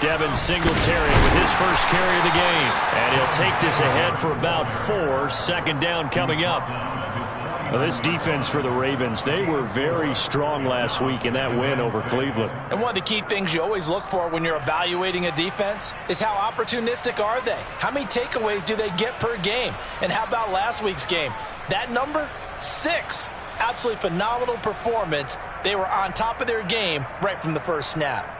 Devin Singletary with his first carry of the game. And he'll take this ahead for about 4. Second down coming up. Well, this defense for the Ravens, they were very strong last week in that win over Cleveland. And one of the key things you always look for when you're evaluating a defense is how opportunistic are they? How many takeaways do they get per game? And how about last week's game? That number, 6. Absolutely phenomenal performance. They were on top of their game right from the first snap.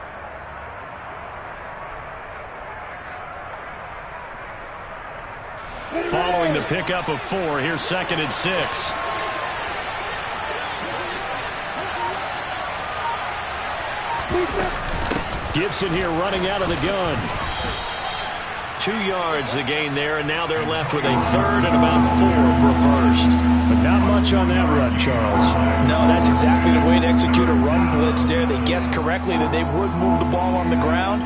Following the pickup of 4, here's 2nd and 6. Gibson here running out of the gun. 2 yards the gain there, and now they're left with a 3rd and about 4 for a first. But not much on that run, Charles. No, that's exactly the way to execute a run blitz there. They guessed correctly that they would move the ball on the ground,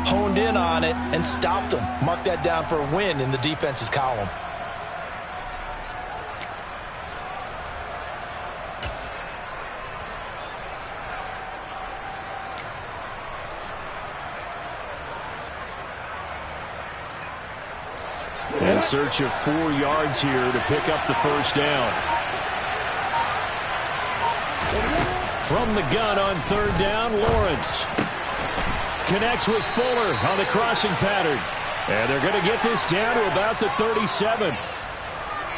honed in on it, and stopped them. Mark that down for a win in the defense's column. In search of 4 yards here to pick up the first down. From the gun on 3rd down, Lawrence connects with Fuller on the crossing pattern. And they're going to get this down to about the 37.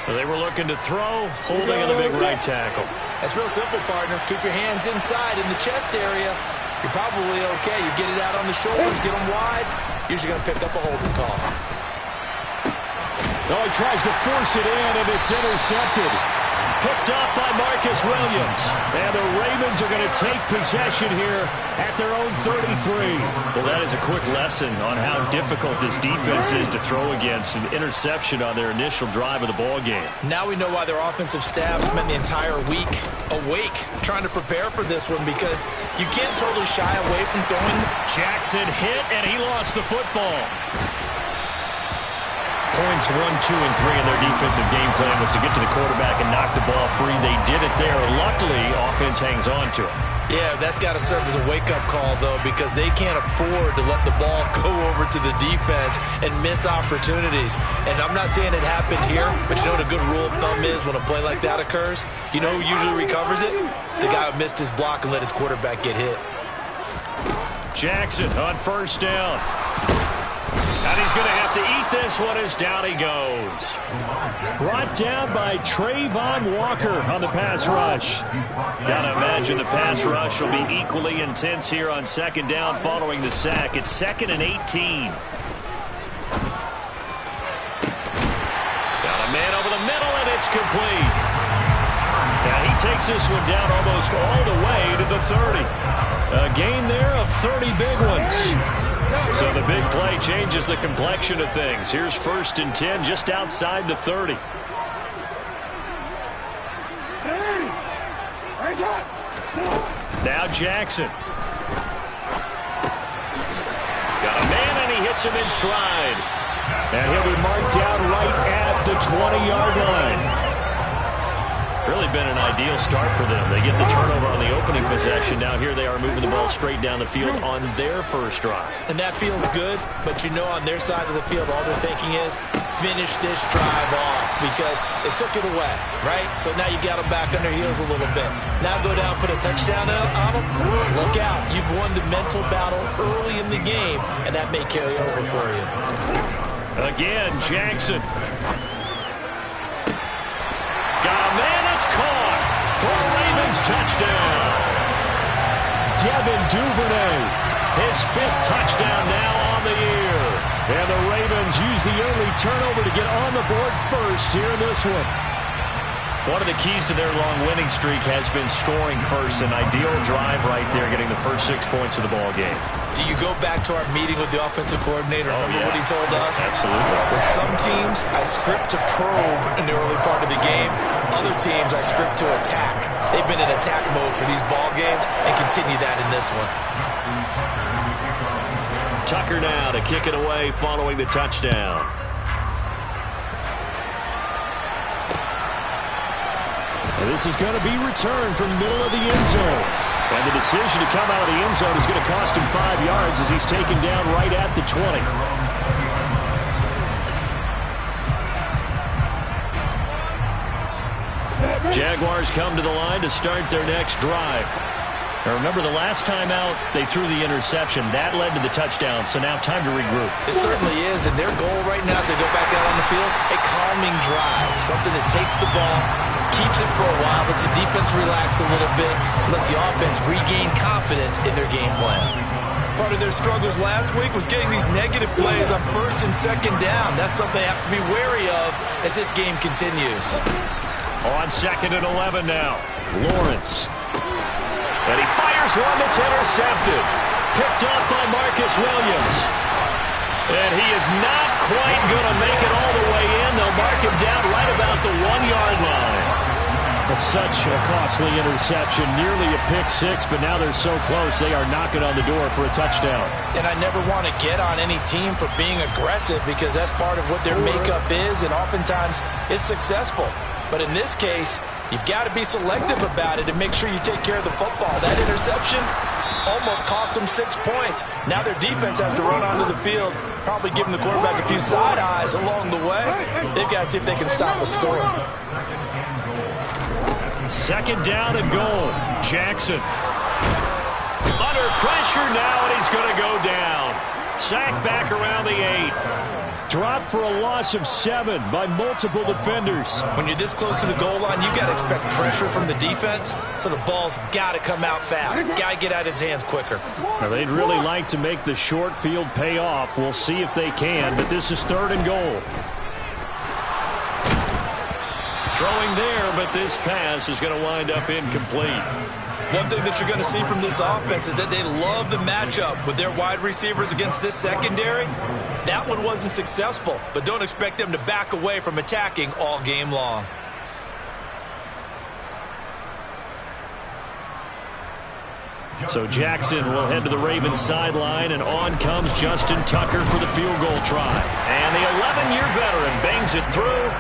They were looking to throw, holding on the big right tackle. That's real simple, partner. Keep your hands inside in the chest area. You're probably okay. You get it out on the shoulders, get them wide. Usually going to pick up a holding call. Oh, he tries to force it in, and it's intercepted. Picked up by Marcus Williams. And the Ravens are going to take possession here at their own 33. Well, that is a quick lesson on how difficult this defense is to throw against. An interception on their initial drive of the ball game. Now we know why their offensive staff spent the entire week awake trying to prepare for this one, because you can't totally shy away from throwing. Jackson hit, and he lost the football. Points 1, 2, and 3 in their defensive game plan was to get to the quarterback and knock the ball free. They did it there. Luckily, offense hangs on to it. Yeah, that's got to serve as a wake-up call, though, because they can't afford to let the ball go over to the defense and miss opportunities. And I'm not saying it happened here, but you know what a good rule of thumb is when a play like that occurs? You know who usually recovers it? The guy who missed his block and let his quarterback get hit. Jackson on 1st down. And he's going to have to eat this one as down he goes. Brought down by Trayvon Walker on the pass rush. Got to imagine the pass rush will be equally intense here on 2nd down following the sack. It's 2nd and 18. Got a man over the middle, and it's complete. Now he takes this one down almost all the way to the 30. A gain there of 30 big ones. So the big play changes the complexion of things. Here's 1st and 10 just outside the 30. Now Jackson. Got a man, and he hits him in stride. And he'll be marked down right at the 20-yard line. Really been an ideal start for them. They get the turnover on the opening possession. Now here they are moving the ball straight down the field on their first drive. And that feels good, but you know on their side of the field all they're thinking is finish this drive off, because they took it away, right? So now you got them back on their heels a little bit. Now go down, put a touchdown on them. Look out. You've won the mental battle early in the game, and that may carry over for you. Again, Jackson. Got a man, it's caught for a Ravens touchdown. Devin Duvernay, his 5th touchdown now on the year. And the Ravens use the early turnover to get on the board first here in this one. One of the keys to their long winning streak has been scoring first. An ideal drive right there, getting the first 6 points of the ball game. Do you go back to our meeting with the offensive coordinator? Remember what he told us? Absolutely. With some teams, I script to probe in the early part of the game. Other teams, I script to attack. They've been in attack mode for these ball games and continue that in this one. Tucker now to kick it away following the touchdown. And this is going to be returned from the middle of the end zone. And the decision to come out of the end zone is going to cost him 5 yards as he's taken down right at the 20. Jaguars come to the line to start their next drive. Now remember, the last time out, they threw the interception. That led to the touchdown, so now time to regroup. It certainly is, and their goal right now as they go back out on the field, a calming drive, something that takes the ball, keeps it for a while, lets the defense relax a little bit, lets the offense regain confidence in their game plan. Part of their struggles last week was getting these negative plays on first and second down. That's something they have to be wary of as this game continues. On 2nd and 11 now, Lawrence. And he fires one that's intercepted. Picked up by Marcus Williams. And he is not quite going to make it all the way in. They'll mark him down right about the 1-yard line. But such a costly interception. Nearly a pick six, but now they're so close they are knocking on the door for a touchdown. And I never want to get on any team for being aggressive because that's part of what their makeup is, and oftentimes it's successful. But in this case, you've got to be selective about it and make sure you take care of the football. That interception almost cost them 6 points. Now their defense has to run onto the field, probably giving the quarterback a few side eyes along the way. They've got to see if they can stop a score. 2nd down and goal. Jackson. Under pressure now, and he's going to go down. Sacked back around the 8. Dropped for a loss of 7 by multiple defenders. When you're this close to the goal line, you've got to expect pressure from the defense, so the ball's got to come out fast. Got to get out of his hands quicker. Now, they'd really like to make the short field pay off. We'll see if they can, but this is 3rd and goal. Throwing there, but this pass is going to wind up incomplete. One thing that you're going to see from this offense is that they love the matchup with their wide receivers against this secondary. That one wasn't successful, but don't expect them to back away from attacking all game long. So Jackson will head to the Ravens sideline, and on comes Justin Tucker for the field goal try. And the 11-year veteran bangs it through.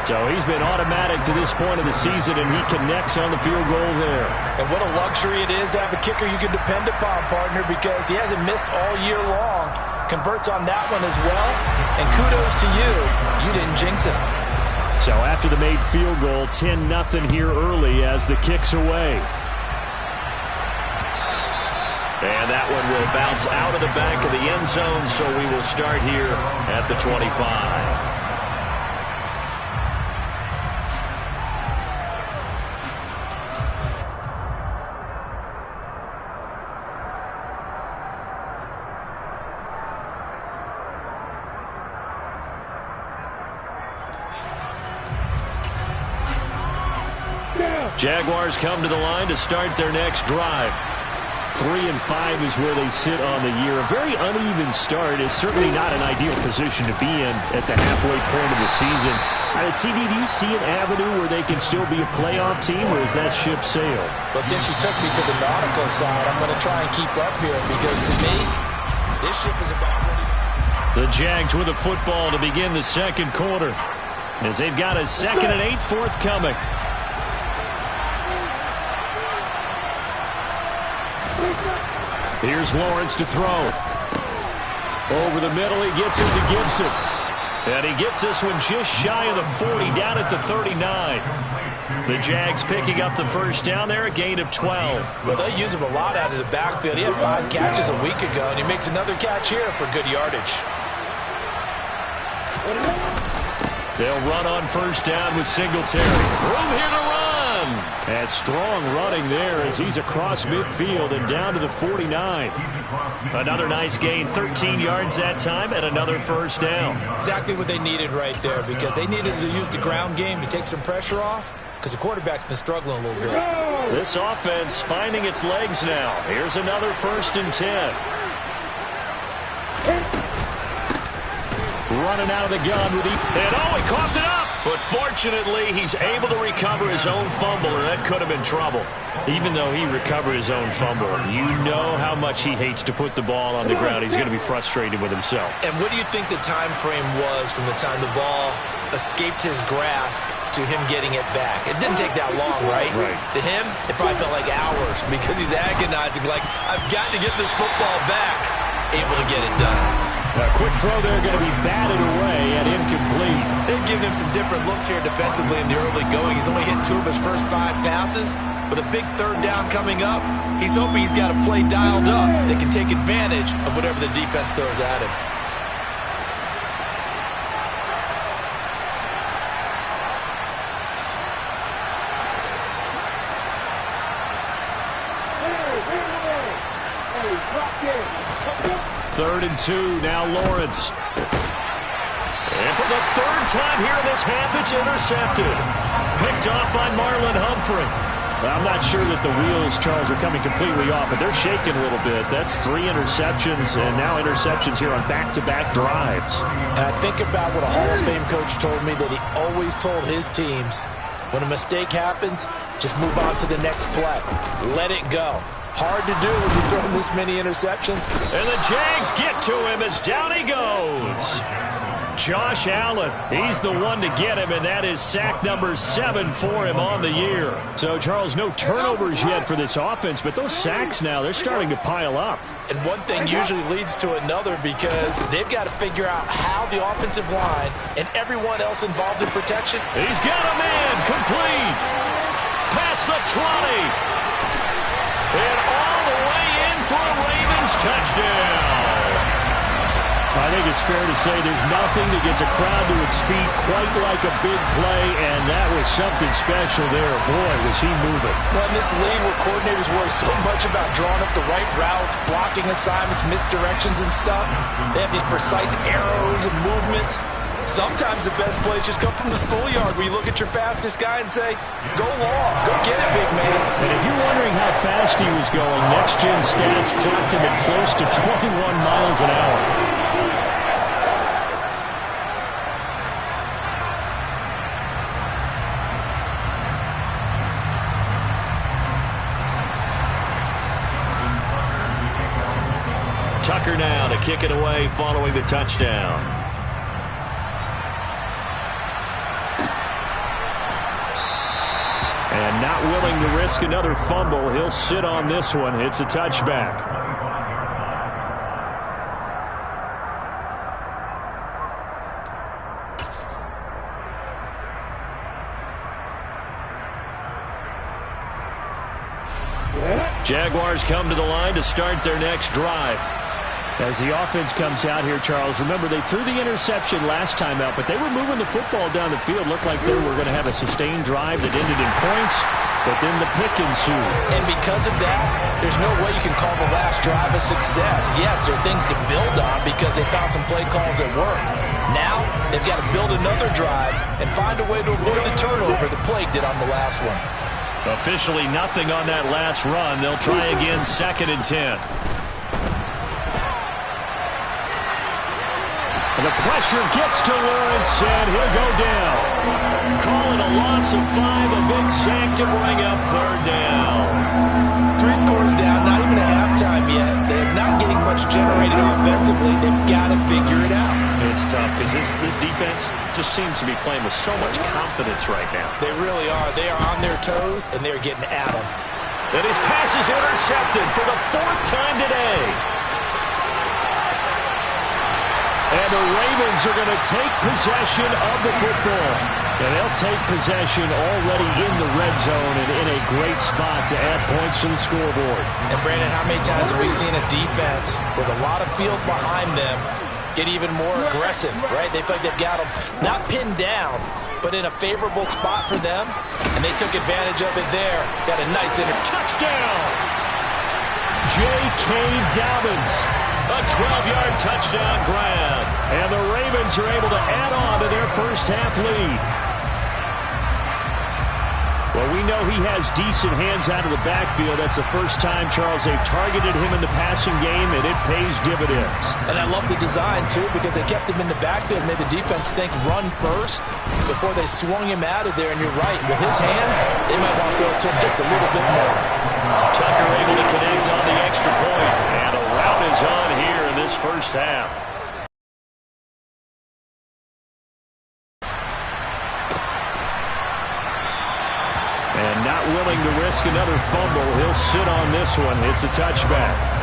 So he's been automatic to this point of the season, and he connects on the field goal there. And what a luxury it is to have a kicker you can depend upon, partner, because he hasn't missed all year long. Converts on that one as well. And kudos to you. You didn't jinx him. So after the made field goal, 10-0 here early as the kick's away. And that one will bounce out of the back of the end zone, so we will start here at the 25. Jaguars come to the line to start their next drive. 3-5 is where they sit on the year. A very uneven start is certainly not an ideal position to be in at the halfway point of the season. CD, do you see an avenue where they can still be a playoff team, or is that ship sailed? Well, since you took me to the nautical side, I'm going to try and keep up here because to me, this ship is about ready to... The Jags with a football to begin the second quarter as they've got a 2nd and 8 forthcoming. Here's Lawrence to throw. Over the middle, he gets it to Gibson. And he gets this one just shy of the 40, down at the 39. The Jags picking up the first down there, a gain of 12. Well, they use him a lot out of the backfield. He had 5 catches a week ago, and he makes another catch here for good yardage. They'll run on first down with Singletary. Room here to run. And strong running there as he's across midfield and down to the 49. Another nice gain, 13 yards that time, and another first down. Exactly what they needed right there, because they needed to use the ground game to take some pressure off, because the quarterback's been struggling a little bit. This offense finding its legs now. Here's another 1st and 10. Running out of the gun with he coughed it up. But fortunately, he's able to recover his own fumble, or that could have been trouble. Even though he recovered his own fumble, you know how much he hates to put the ball on the ground. He's going to be frustrated with himself. And what do you think the time frame was from the time the ball escaped his grasp to him getting it back. It didn't take that long, right? To him, it probably felt like hours because he's agonizing, like, I've got to get this football back. Able to get it done. A quick throw there going to be batted away and incomplete. They've given him some different looks here defensively in the early going. He's only hit 2 of his first 5 passes. With a big third down coming up, he's hoping he's got a play dialed up that can take advantage of whatever the defense throws at him. Third and 2, now Lawrence. And for the third time here in this half, it's intercepted. Picked off by Marlon Humphrey. Well, I'm not sure that the wheels, Charles, are coming completely off, but they're shaking a little bit. That's 3 interceptions, and now interceptions here on back-to-back drives. And I think about what a Hall of Fame coach told me that he always told his teams, when a mistake happens, just move on to the next play. Let it go. Hard to do when you're throwing this many interceptions. And the Jags get to him as down he goes. Josh Allen, he's the one to get him, and that is sack number 7 for him on the year. So, Charles, no turnovers yet for this offense, but those sacks now, they're starting to pile up. And one thing usually leads to another because they've got to figure out how the offensive line and everyone else involved in protection. He's got a man, complete. Past the 20. And all the way in for a Ravens touchdown. I think it's fair to say there's nothing that gets a crowd to its feet quite like a big play, and that was something special there. Boy, was he moving. Well, in this league where coordinators worry so much about drawing up the right routes, blocking assignments, misdirections and stuff, they have these precise arrows and movements. Sometimes the best plays just come from the schoolyard where you look at your fastest guy and say, go long, go get it, big man. And if you're wondering how fast he was going, next-gen stats clocked him at close to 21 miles an hour. Tucker now to kick it away following the touchdown. And not willing to risk another fumble, he'll sit on this one. It's a touchback. Jaguars come to the line to start their next drive. As the offense comes out here, Charles, remember they threw the interception last time out, but they were moving the football down the field. Looked like they were going to have a sustained drive that ended in points, but then the pick ensued. And because of that, there's no way you can call the last drive a success. Yes, there are things to build on because they found some play calls that work. Now, they've got to build another drive and find a way to avoid the turnover the play did on the last one. Officially nothing on that last run. They'll try again, 2nd and 10. And the pressure gets to Lawrence, and he'll go down. Calling a loss of 5, a big sack to bring up 3rd down. 3 scores down, not even a halftime yet. They're not getting much generated offensively. They've got to figure it out. It's tough because this defense just seems to be playing with so much confidence right now. They really are. They are on their toes, and they're getting at them. And his pass is intercepted for the 4th time today. And the Ravens are going to take possession of the football. And they'll take possession already in the red zone and in a great spot to add points to the scoreboard. And, Brandon, how many times have we seen a defense with a lot of field behind them get even more aggressive, right? They feel like they've got them not pinned down, but in a favorable spot for them. And they took advantage of it there. Got a nice touchdown. J.K. Dobbins. A 12-yard touchdown grab. And the Ravens are able to add on to their first half lead. Well, we know he has decent hands out of the backfield. That's the first time, Charles, they've targeted him in the passing game, and it pays dividends. And I love the design, too, because they kept him in the backfield, made the defense think run first before they swung him out of there. And you're right, with his hands, they might want to throw it to him just a little bit more. Tucker able to connect on the extra point. And a rout is on here in this first half. willing to risk another fumble. He'll sit on this one. It's a touchback.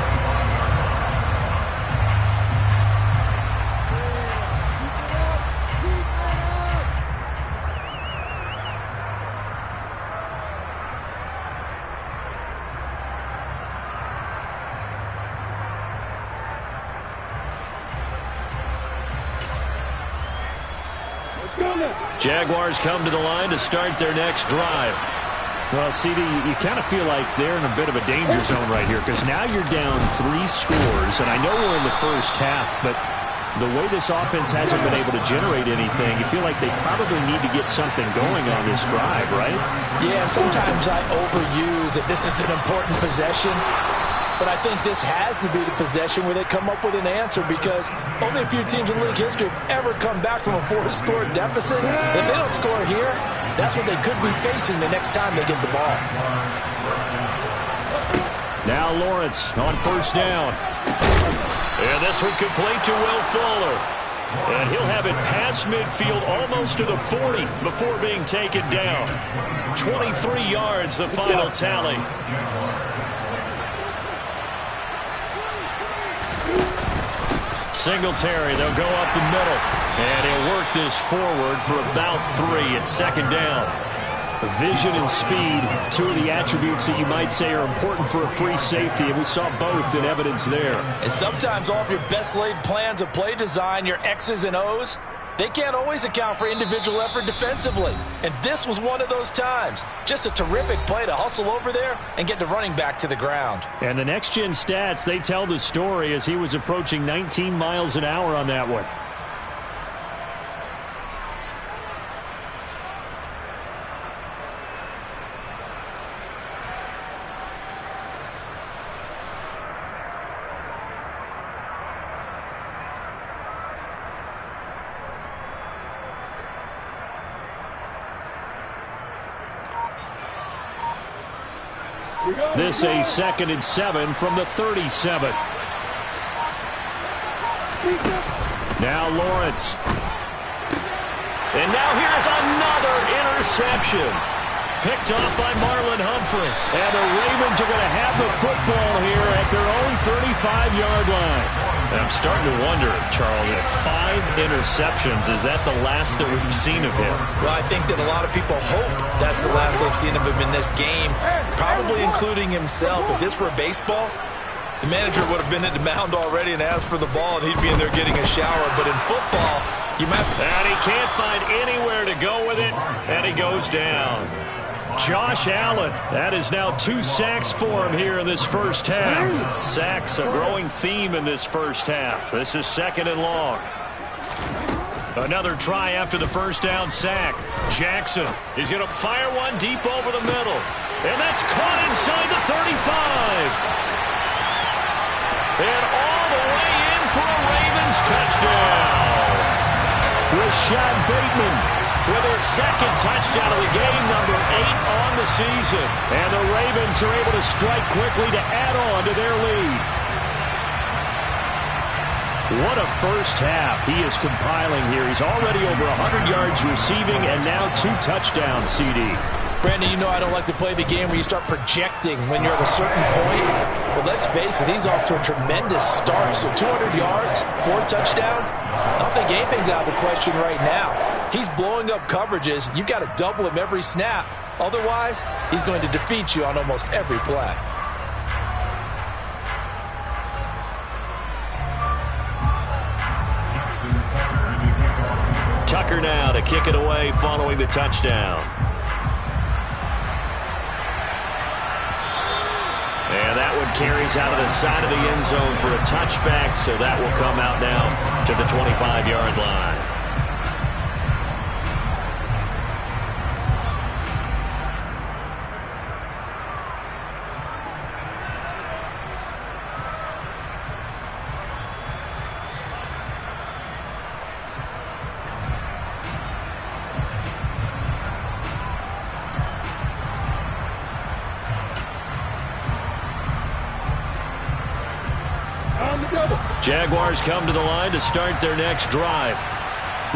Jaguars come to the line to start their next drive. Well, CD, you kind of feel like they're in a bit of a danger zone right here because now you're down 3 scores, and I know we're in the first half, but the way this offense hasn't been able to generate anything, you feel like they probably need to get something going on this drive, right? Yeah, sometimes I overuse that this is an important possession. But I think this has to be the possession where they come up with an answer because only a few teams in league history have ever come back from a 4-score deficit. If they don't score here, that's what they could be facing the next time they get the ball. Now Lawrence on first down. And this one complete to Will Fuller. And he'll have it past midfield almost to the 40 before being taken down. 23 yards, the final tally. Singletary, they'll go up the middle. And he'll work this forward for about 3 at second down. Vision and speed, 2 of the attributes that you might say are important for a free safety, and we saw both in evidence there. And sometimes all of your best laid plans of play design, your X's and O's, they can't always account for individual effort defensively. And this was one of those times. Just a terrific play to hustle over there and get the running back to the ground. And the next-gen stats, they tell the story as he was approaching 19 miles an hour on that one. This a 2nd and 7 from the 37. Now Lawrence. And now here's another interception. Picked off by Marlon Humphrey. And the Ravens are going to have the football here at their own 35-yard line. And I'm starting to wonder, Charles, if 5 interceptions, is that the last that we've seen of him? Well, I think that a lot of people hope that's the last they've seen of him in this game, probably including himself. If this were baseball, the manager would have been at the mound already and asked for the ball, and he'd be in there getting a shower. But in football, you might... And he can't find anywhere to go with it, and he goes down. Josh Allen, that is now 2 sacks for him here in this first half. Sacks, a growing theme in this first half. This is 2nd and long. Another try after the first down sack. Jackson is going to fire one deep over the middle. And that's caught inside the 35. And all the way in for a Ravens touchdown. Rashad Bateman with his 2nd touchdown of the game, number 8 on the season. And the Ravens are able to strike quickly to add on to their lead. What a first half he is compiling here. He's already over 100 yards receiving and now 2 touchdowns, CD. Brandon, you know I don't like to play the game where you start projecting when you're at a certain point. But let's face it, he's off to a tremendous start. So 200 yards, 4 touchdowns. I don't think anything's out of the question right now. He's blowing up coverages. You've got to double him every snap. Otherwise, he's going to defeat you on almost every play. Tucker now to kick it away following the touchdown. And that one carries out of the side of the end zone for a touchback, so that will come out now to the 25-yard line. Jaguars come to the line to start their next drive.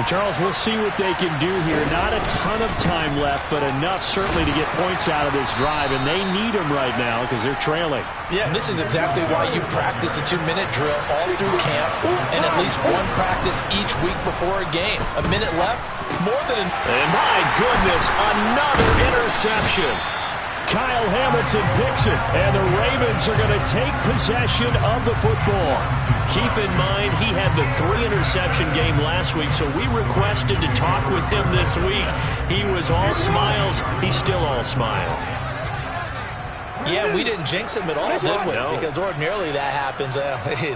Charles, we'll see what they can do here. Not a ton of time left, but enough certainly to get points out of this drive, and they need them right now because they're trailing. Yeah, and this is exactly why you practice a 2-minute drill all through camp and at least one practice each week before a game. A minute left, more than And my goodness, another interception. Kyle Hamilton picks it, and the Ravens are going to take possession of the football. Keep in mind, he had the 3-interception game last week, so we requested to talk with him this week. He was all smiles. He's still all smile. Yeah, we didn't jinx him at all, did we? No. Because ordinarily that happens,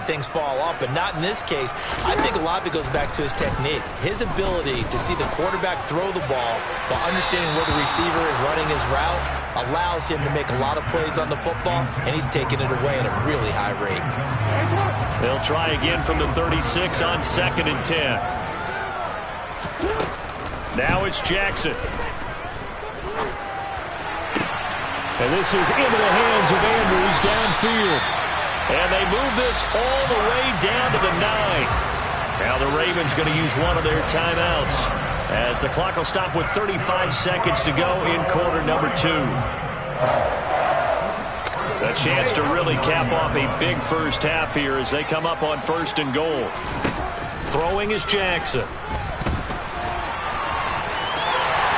things fall off, but not in this case. I think a lot of it goes back to his technique. His ability to see the quarterback throw the ball while understanding where the receiver is running his route allows him to make a lot of plays on the football, and he's taking it away at a really high rate. They'll try again from the 36 on 2nd and 10. Now it's Jackson. And this is into the hands of Andrews downfield. And they move this all the way down to the 9. Now the Ravens going to use one of their timeouts as the clock will stop with 35 seconds to go in quarter number 2. A chance to really cap off a big first half here as they come up on 1st and goal. Throwing is Jackson.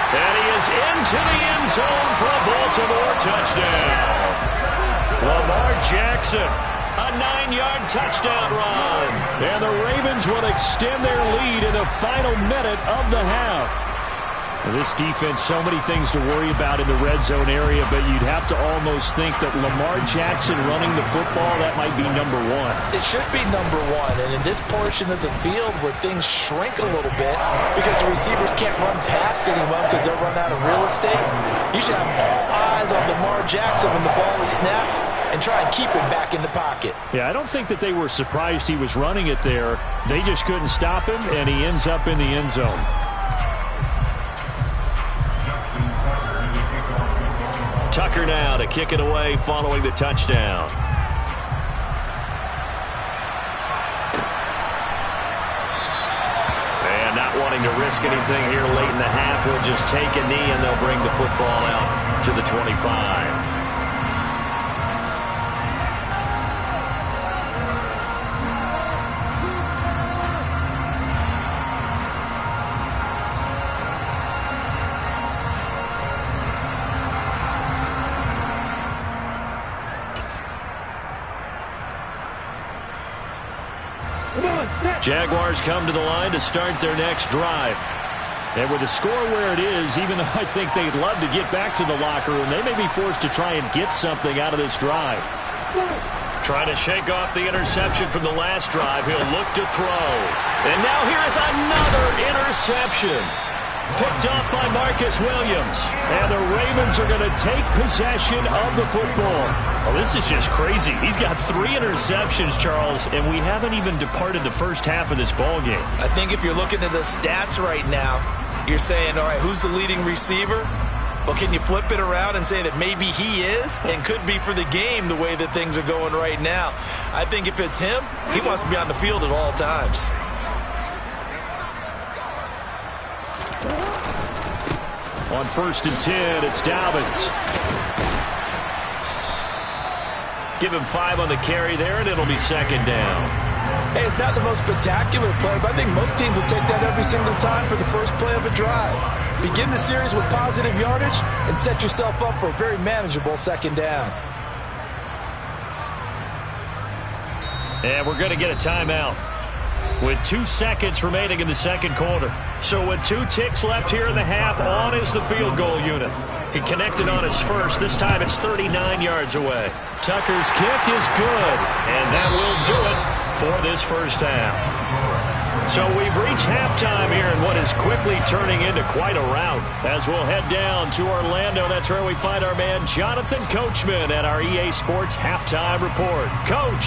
And he is into the end zone for a Baltimore touchdown. Lamar Jackson, a 9-yard touchdown run. And the Ravens will extend their lead in the final minute of the half. This defense, so many things to worry about in the red zone area, but you'd have to almost think that Lamar Jackson running the football, that might be number 1. It should be number 1, and in this portion of the field where things shrink a little bit because the receivers can't run past anyone because they'll run out of real estate, you should have all eyes on Lamar Jackson when the ball is snapped and try and keep him back in the pocket. Yeah, I don't think that they were surprised he was running it there. They just couldn't stop him, and he ends up in the end zone. Tucker now to kick it away following the touchdown. And not wanting to risk anything here late in the half, he'll just take a knee and they'll bring the football out to the 25. Jaguars come to the line to start their next drive. And with the score where it is, even though I think they'd love to get back to the locker room, they may be forced to try and get something out of this drive. Trying to shake off the interception from the last drive. He'll look to throw. And now here is another interception. Picked off by Marcus Williams. And the Ravens are going to take possession of the football. Oh, this is just crazy. He's got 3 interceptions, Charles, and we haven't even departed the first half of this ball game. I think if you're looking at the stats right now, you're saying, all right, who's the leading receiver? Well, can you flip it around and say that maybe he is and could be for the game the way that things are going right now? I think if it's him, he wants to be on the field at all times. On 1st and 10, it's Dobbins. Give him 5 on the carry there, and it'll be 2nd down. Hey, it's not the most spectacular play, but I think most teams will take that every single time for the first play of a drive. Begin the series with positive yardage and set yourself up for a very manageable 2nd down. And we're going to get a timeout with 2 seconds remaining in the second quarter. So with 2 ticks left here in the half, on is the field goal unit. He connected on his first. This time it's 39 yards away. Tucker's kick is good, and that will do it for this first half. So we've reached halftime here in what is quickly turning into quite a rout. As we'll head down to Orlando, that's where we find our man Jonathan Coachman at our EA Sports Halftime Report. Coach.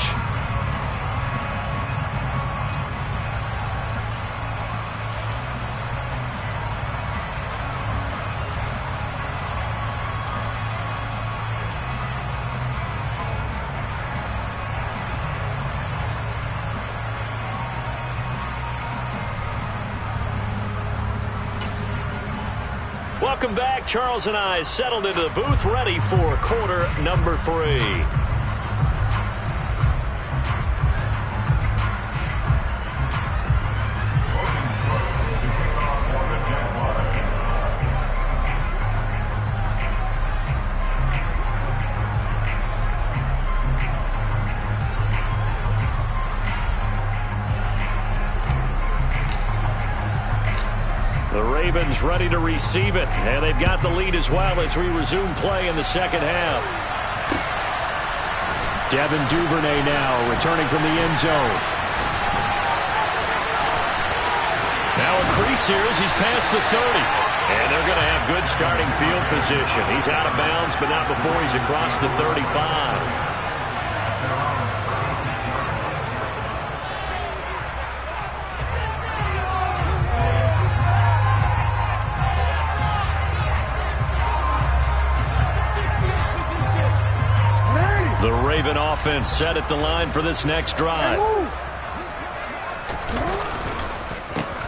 Welcome back. Charles and I settled into the booth, ready for quarter number 3. The Ravens ready to receive it, and they've got the lead as well as we resume play in the second half. Devin Duvernay now returning from the end zone. Now a crease here as he's past the 30. And they're going to have good starting field position. He's out of bounds, but not before he's across the 35. The Raven offense set at the line for this next drive.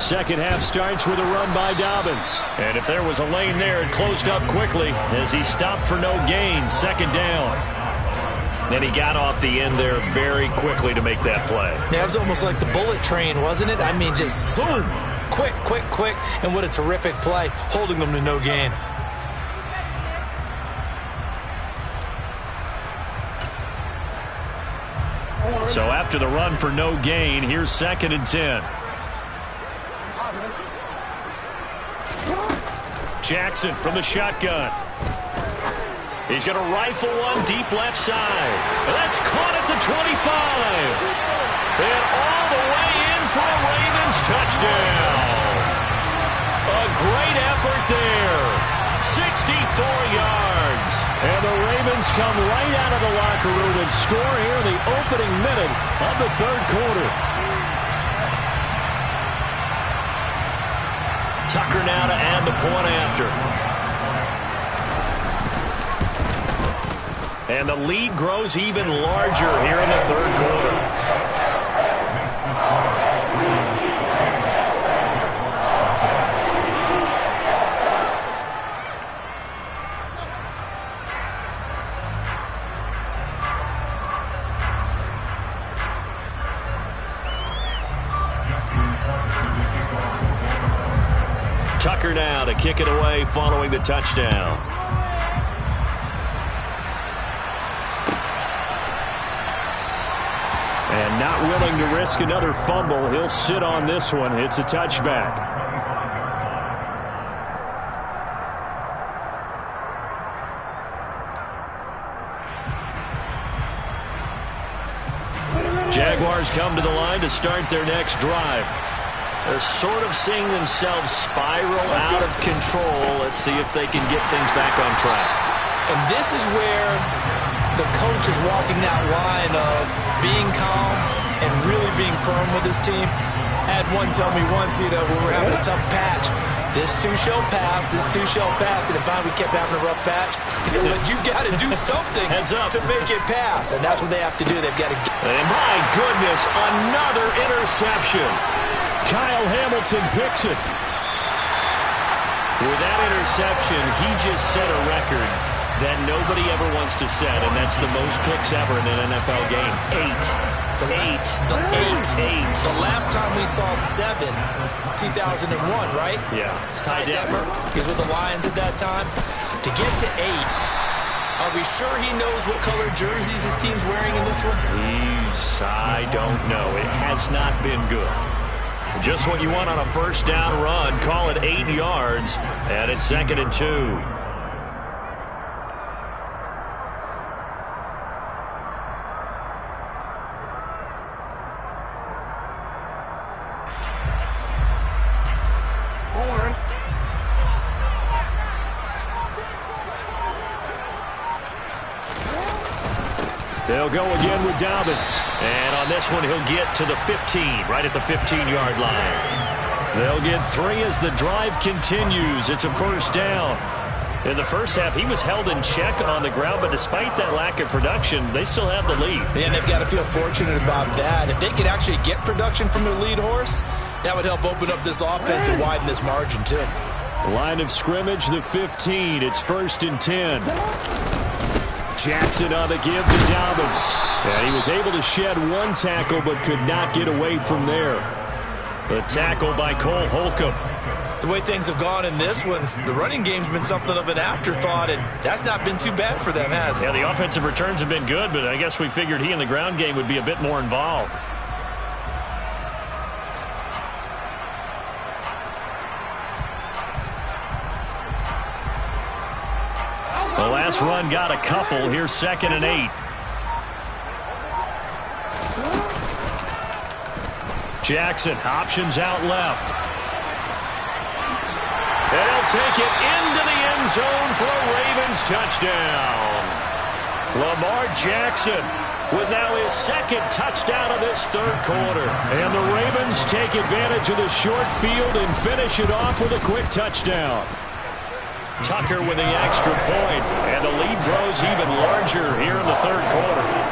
Second half starts with a run by Dobbins. And if there was a lane there, it closed up quickly as he stopped for no gain. Second down. Then he got off the end there very quickly to make that play. Yeah, it was almost like the bullet train, wasn't it? I mean, just zoom. Quick, quick, quick. And what a terrific play, holding them to no gain. So after the run for no gain, here's 2nd and 10. Jackson from the shotgun. He's going to rifle one deep left side. That's caught at the 25. And all the way in for a Ravens touchdown. A great effort there. 64 yards. And the Ravens come right out of the locker room and score here in the opening minute of the third quarter. Tucker now to add the point after. And the lead grows even larger here in the third quarter. Tucker now to kick it away following the touchdown. And not willing to risk another fumble, he'll sit on this one. It's a touchback. Jaguars come to the line to start their next drive. They're sort of seeing themselves spiral out of control. Let's see if they can get things back on track. And this is where the coach is walking that line of being calm and really being firm with his team. I had one tell me once, when we were having a tough patch, this too shall pass, this too shall pass. And if we kept having a rough patch, he said, but you got to do something to make it pass. And that's what they have to do. They've got to get. And my goodness, another interception. Kyle Hamilton picks it. With that interception, he just set a record that nobody ever wants to set, and that's the most picks ever in an NFL game. 8. The last time we saw 7, 2001, right? Yeah. Ty Detmer. He was with the Lions at that time. To get to 8, are we sure he knows what color jerseys his team's wearing in this one? I don't know. It has not been good. Just what you want on a first down run. Call it 8 yards, and it's 2nd and 2. They'll go again with Dobbins. And on this one, he'll get to the 15, right at the 15-yard line. They'll get 3 as the drive continues. It's a first down. In the first half, he was held in check on the ground, but despite that lack of production, they still have the lead. And they've got to feel fortunate about that. If they could actually get production from their lead horse, that would help open up this offense and widen this margin, too. Line of scrimmage, the 15. It's 1st and 10. Jackson on the give to Dobbins. And he was able to shed one tackle but could not get away from there. The tackle by Cole Holcomb. The way things have gone in this one, the running game's been something of an afterthought, and that's not been too bad for them, has it? Yeah, the offensive returns have been good, but I guess we figured he in the ground game would be a bit more involved. The last run got a couple. Here's 2nd and 8. Jackson options out left. And he'll take it into the end zone for a Ravens touchdown. Lamar Jackson with now his 2nd touchdown of this 3rd quarter. And the Ravens take advantage of the short field and finish it off with a quick touchdown. Tucker with the extra point, and the lead grows even larger here in the 3rd quarter.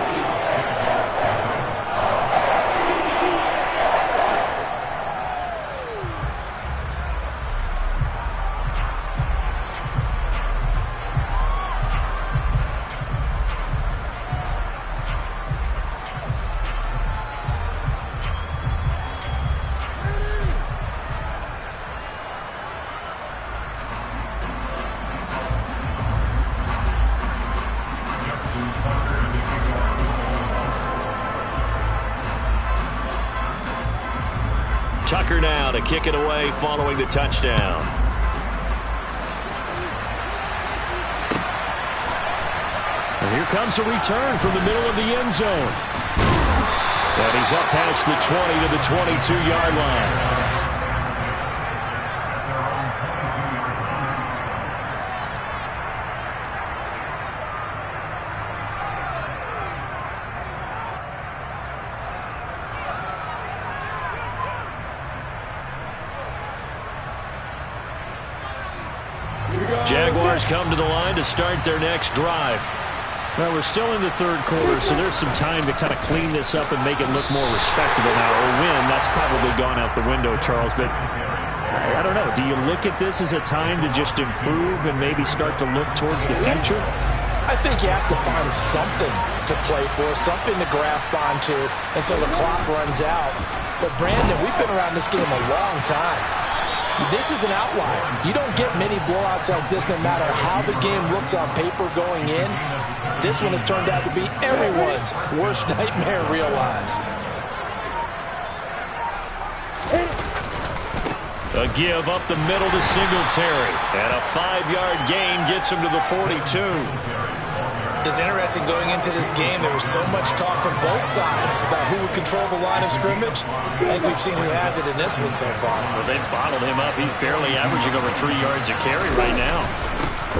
Tucker now to kick it away following the touchdown. And here comes a return from the middle of the end zone. And he's up past the 20 to the 22-yard line. Jaguars come to the line to start their next drive. Well, we're still in the 3rd quarter, so there's some time to kind of clean this up and make it look more respectable now. A win, that's probably gone out the window, Charles, but I don't know. Do you look at this as a time to just improve and maybe start to look towards the future? I think you have to find something to play for, something to grasp onto until the clock runs out. But, Brandon, we've been around this game a long time. This is an outlier. You don't get many blowouts like this no matter how the game looks on paper going in. This one has turned out to be everyone's worst nightmare realized. A give up the middle to Singletary. And a 5-yard gain gets him to the 42. It's interesting going into this game. There was so much talk from both sides about who would control the line of scrimmage. I think we've seen who has it in this one so far. Well, they've bottled him up. He's barely averaging over 3 yards a carry right now.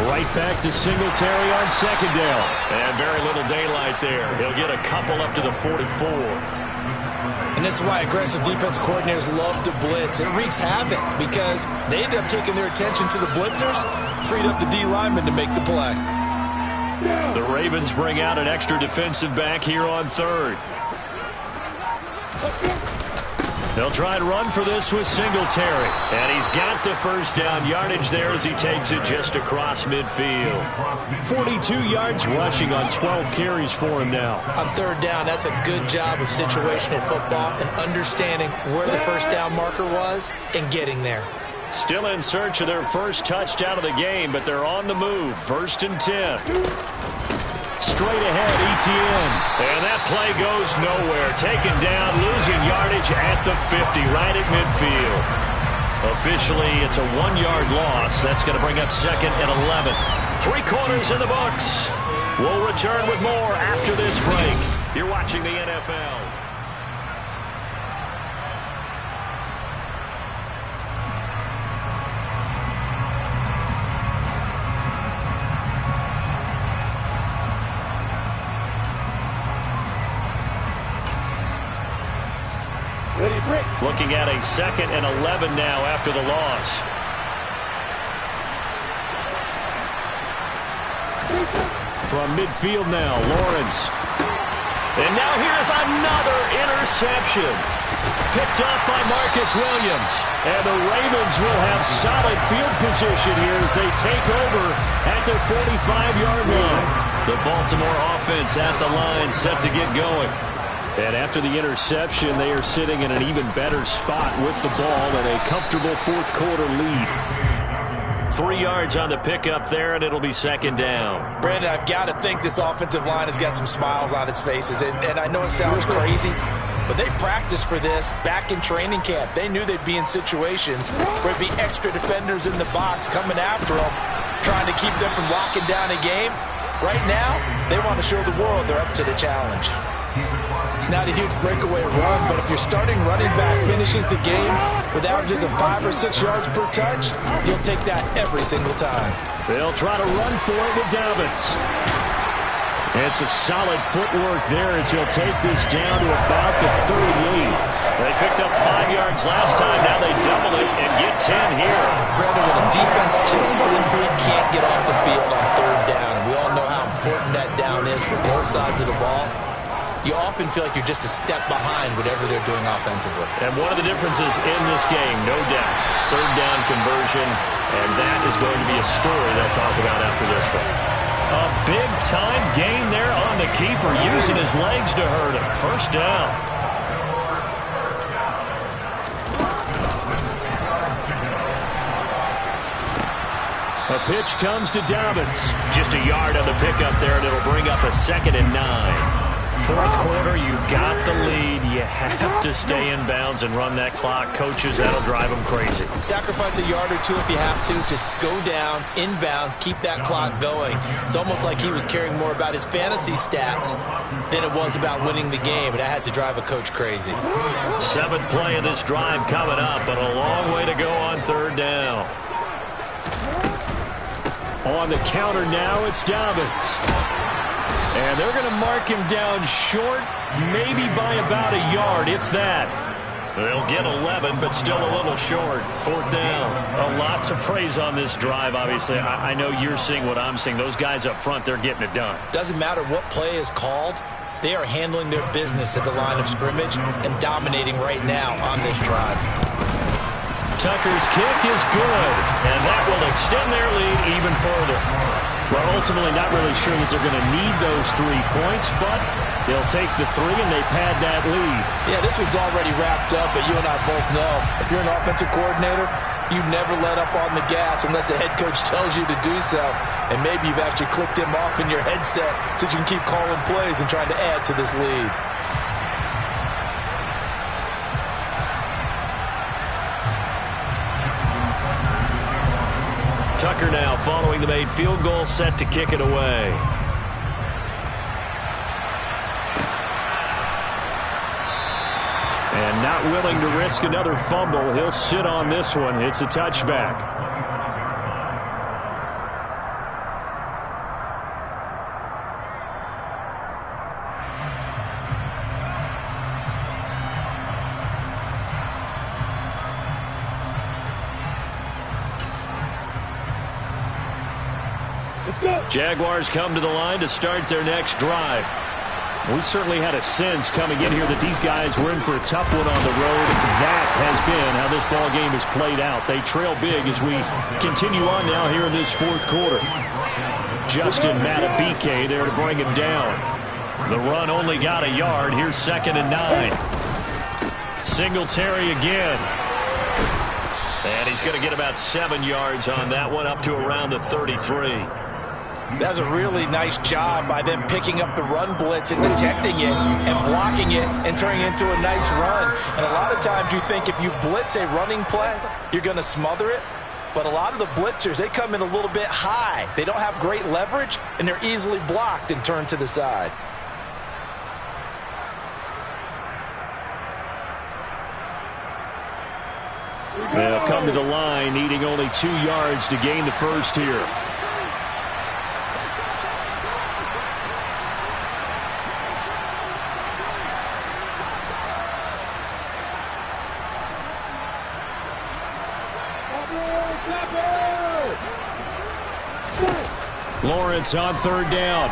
Right back to Singletary on 2nd down. And very little daylight there. He'll get a couple up to the 44. And this is why aggressive defense coordinators love to blitz. It wreaks havoc because they end up taking their attention to the blitzers, freed up the D lineman to make the play. The Ravens bring out an extra defensive back here on 3rd. They'll try and run for this with Singletary. And he's got the 1st down yardage there as he takes it just across midfield. 42 yards rushing on 12 carries for him now. On 3rd down, that's a good job of situational football and understanding where the 1st down marker was and getting there. Still in search of their 1st touchdown of the game, but they're on the move. 1st and 10. Straight ahead, ETN. And that play goes nowhere. Taken down, losing yardage at the 50, right at midfield. Officially, it's a 1-yard loss. That's going to bring up 2nd and 11. 3 quarters in the books. We'll return with more after this break. You're watching the NFL. Looking at a 2nd and 11 now after the loss. From midfield now, Lawrence. And now here's another interception. Picked up by Marcus Williams. And the Ravens will have solid field position here as they take over at their 45-yard line. The Baltimore offense at the line, set to get going. And after the interception, they are sitting in an even better spot with the ball and a comfortable fourth-quarter lead. 3 yards on the pickup there, and it'll be second down. Brandon, I've got to think this offensive line has got some smiles on its faces. And I know it sounds crazy, but they practiced for this back in training camp. They knew they'd be in situations where it'd be extra defenders in the box coming after them, trying to keep them from locking down a game. Right now, they want to show the world they're up to the challenge. It's not a huge breakaway run, but if your starting running back finishes the game with averages of 5 or 6 yards per touch, you'll take that every single time. They'll try to run for it with Dobbins. And some solid footwork there as he'll take this down to about the 38. They picked up 5 yards last time. Now they double it and get 10 here. Brandon, when a defense just simply can't get off the field on third down, and we all know how important that down is for both sides of the ball, you often feel like you're just a step behind whatever they're doing offensively. And one of the differences in this game, no doubt, third down conversion, and that is going to be a story they'll talk about after this one. A big-time gain there on the keeper, using his legs to hurt him. First down. A pitch comes to Dobbins. Just a yard on the pickup there, and it'll bring up a 2nd and 9. Fourth quarter, you've got the lead. You have to stay in bounds and run that clock. Coaches, that'll drive them crazy. Sacrifice a yard or two if you have to. Just go down, in bounds, keep that clock going. It's almost like he was caring more about his fantasy stats than it was about winning the game, and that has to drive a coach crazy. 7th play of this drive coming up, but a long way to go on third down. On the counter now, it's Dobbins. And they're going to mark him down short, maybe by about a yard, if that. They'll get 11, but still a little short. Fourth down. A lot to praise on this drive, obviously. I know you're seeing what I'm seeing. Those guys up front, they're getting it done. Doesn't matter what play is called. They are handling their business at the line of scrimmage and dominating right now on this drive. Tucker's kick is good, and that will extend their lead even further. Well, ultimately not really sure that they're going to need those 3 points, but they'll take the 3 and they pad that lead. Yeah, this one's already wrapped up, but you and I both know if you're an offensive coordinator, you never let up on the gas unless the head coach tells you to do so. And maybe you've actually clicked him off in your headset so you can keep calling plays and trying to add to this lead. Tucker now following the made field goal, set to kick it away. And not willing to risk another fumble. He'll sit on this one. It's a touchback. Jaguars come to the line to start their next drive. We certainly had a sense coming in here that these guys were in for a tough one on the road. That has been how this ball game has played out. They trail big as we continue on now here in this fourth quarter. Justin Matabike there to bring him down. The run only got a yard. Here's 2nd and 9. Singletary again. And he's going to get about 7 yards on that one, up to around the 33. That's a really nice job by them picking up the run blitz and detecting it and blocking it and turning it into a nice run. And a lot of times you think if you blitz a running play, you're going to smother it. But a lot of the blitzers, they come in a little bit high. They don't have great leverage, and they're easily blocked and turned to the side. They'll come to the line, needing only 2 yards to gain the first here. Lawrence on third down.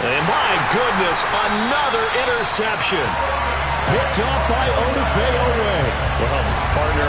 And my goodness, another interception. Picked off by Odafe Owe. Well, partner,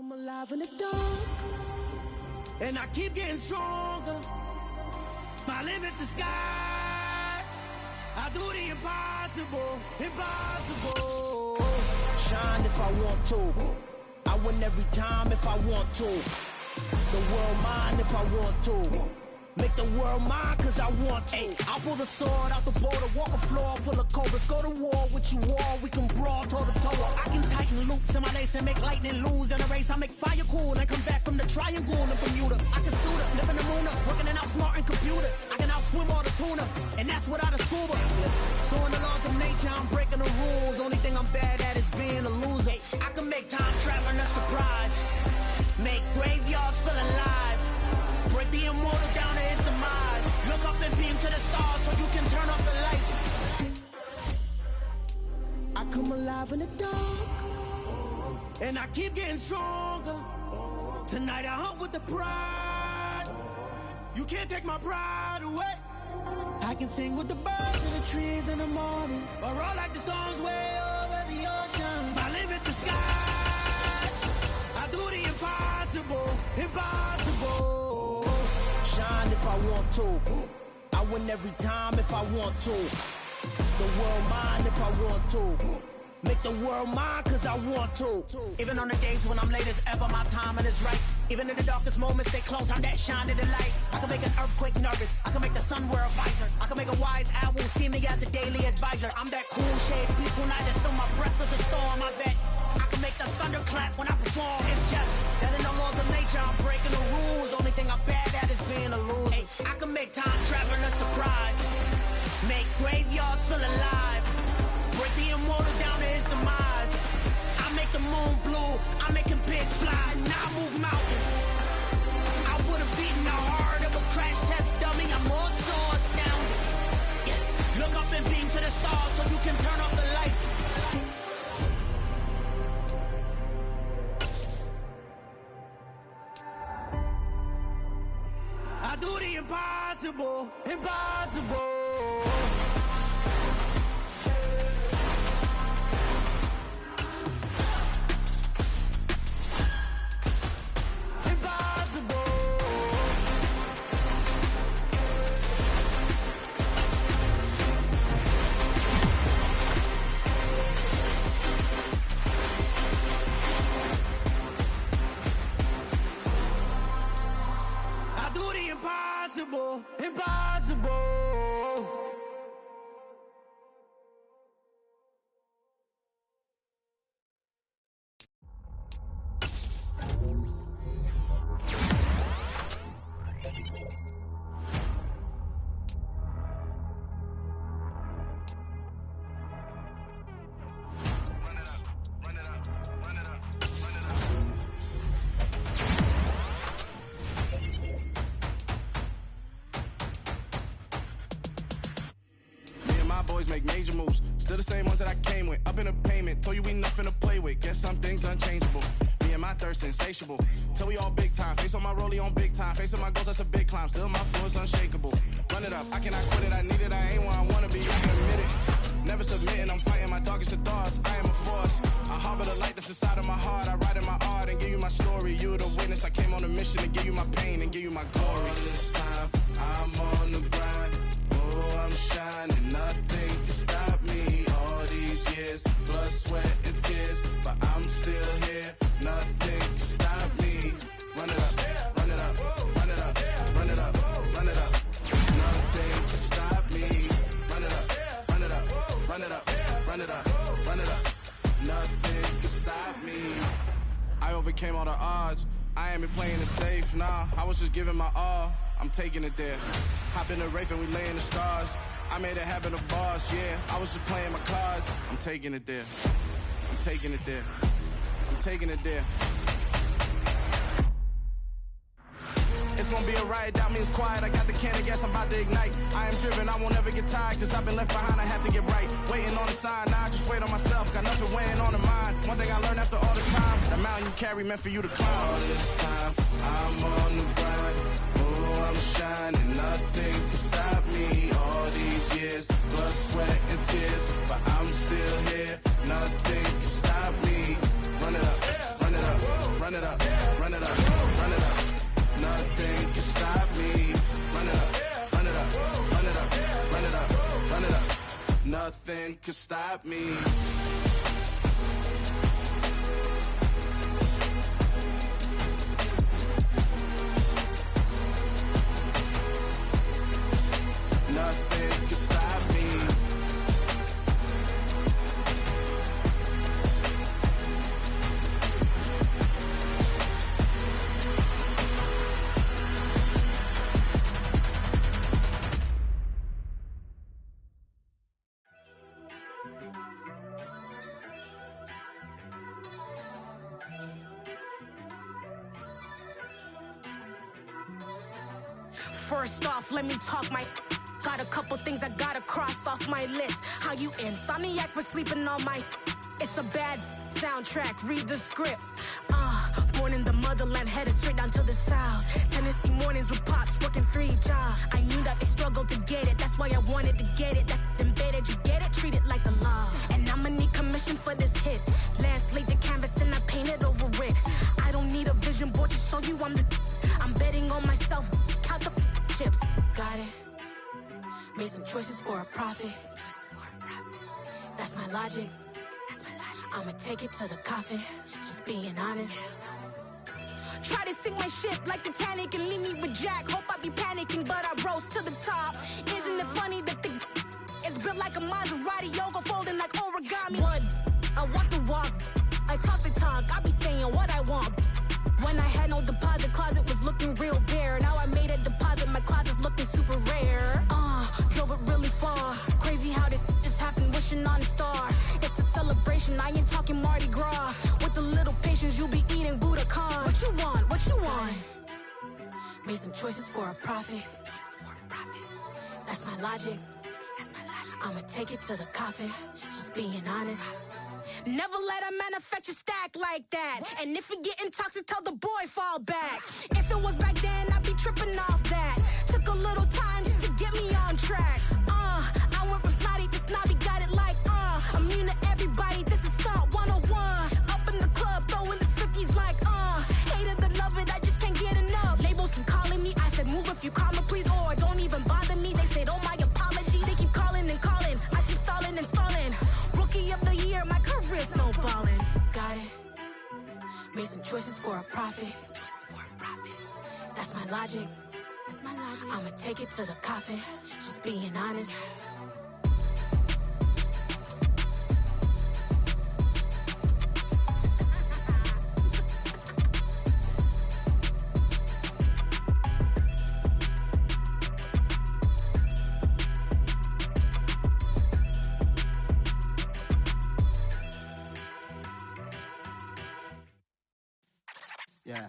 come alive in the dark, and I keep getting stronger. My limit's the sky. I do the impossible, impossible. Shine if I want to. I win every time if I want to. The world mine if I want to. Make the world mine cause I want to. Ay, I'll pull the sword out the border, walk a floor full of cobras. Go to war with you all, we can brawl toe to toe. I can tighten loops in my lace and make lightning lose in a race. I make fire cool and come back from the triangle in Bermuda. I can suit up, live in the moon up, working and outsmarting computers. I can outswim all the tuna, and that's without a scuba. So in the laws of nature, I'm breaking the rules. Only thing I'm bad at is being a loser. I can make time traveling a surprise, make graveyards feel alive. Break the immortal down to his demise. Look up and beam to the stars so you can turn off the lights. I come alive in the dark, and I keep getting stronger. Tonight I hunt with the pride. You can't take my pride away. I can sing with the birds and the trees in the morning, or roll like the storms way over the ocean. My limit's the sky. I do the impossible, impossible. Shine if I want to. I win every time if I want to. The world mine if I want to. Make the world mine cause I want to. Even on the days when I'm late as ever, my timing is right. Even in the darkest moments, stay close, I'm that shine in the light. I can make an earthquake nervous, I can make the sun wear a visor. I can make a wise owl see me as a daily advisor. I'm that cool shade, peaceful night, and still my breath is a storm, I bet. I can make the thunder clap when I perform. It's just that in the laws of nature, I'm breaking the rules. Only thing I'm bad at is being a loser. Ay, I can make time traveling a surprise, make graveyards feel alive. Break the immortal down to his demise. I make the moon blue, I'm making pigs fly. Now I move mountains. I would have beaten the heart of a crash test dummy. I'm more so astounded. Yeah. Look up and beam to the stars so you can turn off the lights. I do the impossible, impossible. Impossible, impossible. Boys make major moves, still the same ones that I came with. Up in a payment, told you we nothing to play with. Guess some things unchangeable. Me and my thirst insatiable. Till we all big time. Face on my rollie on big time. Face on my goals, that's a big climb. Still my flow is unshakable. Run it up, I cannot quit it. I need it, I ain't where I wanna be. I can admit it. Never submitting, I'm fighting my darkest of thoughts. I am a force. I harbor the light that's inside of my heart. I write in my art and give you my story. You the witness. I came on a mission to give you my pain and give you my glory. All this time, I'm on the grind. Oh, I'm shining, nothing can stop me. All these years, blood, sweat, and tears, but I'm still here. Nothing can stop me. Run it up, run it up, run it up, run it up, run it up. Nothing can stop me. Run it up, run it up, run it up, run it up, run it up. Nothing can stop me. I overcame all the odds. I ain't been playing it safe, nah. I was just giving my all. I'm taking it there. Hop in the Wraith and we lay in the stars. I made it happen to boss, yeah. I was just playing my cards. I'm taking it there. I'm taking it there. I'm taking it there. It's gonna be a riot, doubt me it's quiet. I got the can of gas, I'm about to ignite. I am driven, I won't ever get tired, cause I've been left behind, I have to get right. Waiting on the sign, now I just wait on myself. Got nothing weighing on the mind. One thing I learned after all this time, the mountain you carry meant for you to climb. All this time, I'm on the grind. Oh, I'm shining, nothing can stop me. All these years, blood, sweat, and tears, but I'm still here. Nothing can stop me. Run it up, run it up, run it up, Nothing could stop me. Nothing can stop me. First off, let me talk my got a couple things I gotta cross off my list. How you insomniac for sleeping on my it's a bad soundtrack, read the script. Born in the motherland, headed straight down to the south. Tennessee mornings with pops, working 3 jobs. I knew that they struggled to get it, that's why I wanted to get it. That embedded, you get it, treat it like the law. And I'ma need commission for this hit. Lance laid the canvas and I painted over it. I don't need a vision board to show you I'm betting on myself, count the chips. Got it. Made some choices for a profit. That's my logic. I'ma take it to the coffin, just being honest. Try to sink my ship like Titanic and leave me with Jack. Hope I be panicking, but I rose to the top. Isn't it funny that the is built like a Maserati, yoga folding like origami? What? I walk the walk, I talk the talk, I be saying what I want. When I had no deposit, closet was looking real bare. Now I made a deposit, my closet's looking super rare. Drove it really far. Crazy how that just happened, wishing on a star. It's a celebration, I ain't talking Mardi Gras. With a little patience, you'll be eating Budokan. What you want? What you want? Made some choices for a profit. That's my logic. I'ma take it to the coffin, just being honest. Never let a manufacture stack like that. And if it getting toxic, tell the boy fall back. If it was back then, I'd be tripping off that. Took a little time just to get me on track. I went from snotty to snobby, got it like immune to everybody, this is stunt 101. Up in the club, throwing the cookies like hate it or love it, I just can't get enough. Labels keep calling me, I said move if you call me please, or don't even bother me. They said oh my apologies, they keep calling and calling, I keep stalling and stalling. Rookie of the year, my career snowballing. Got it. Made some choices for a profit. That's my logic. I'ma take it to the coffin, just being honest. Yeah.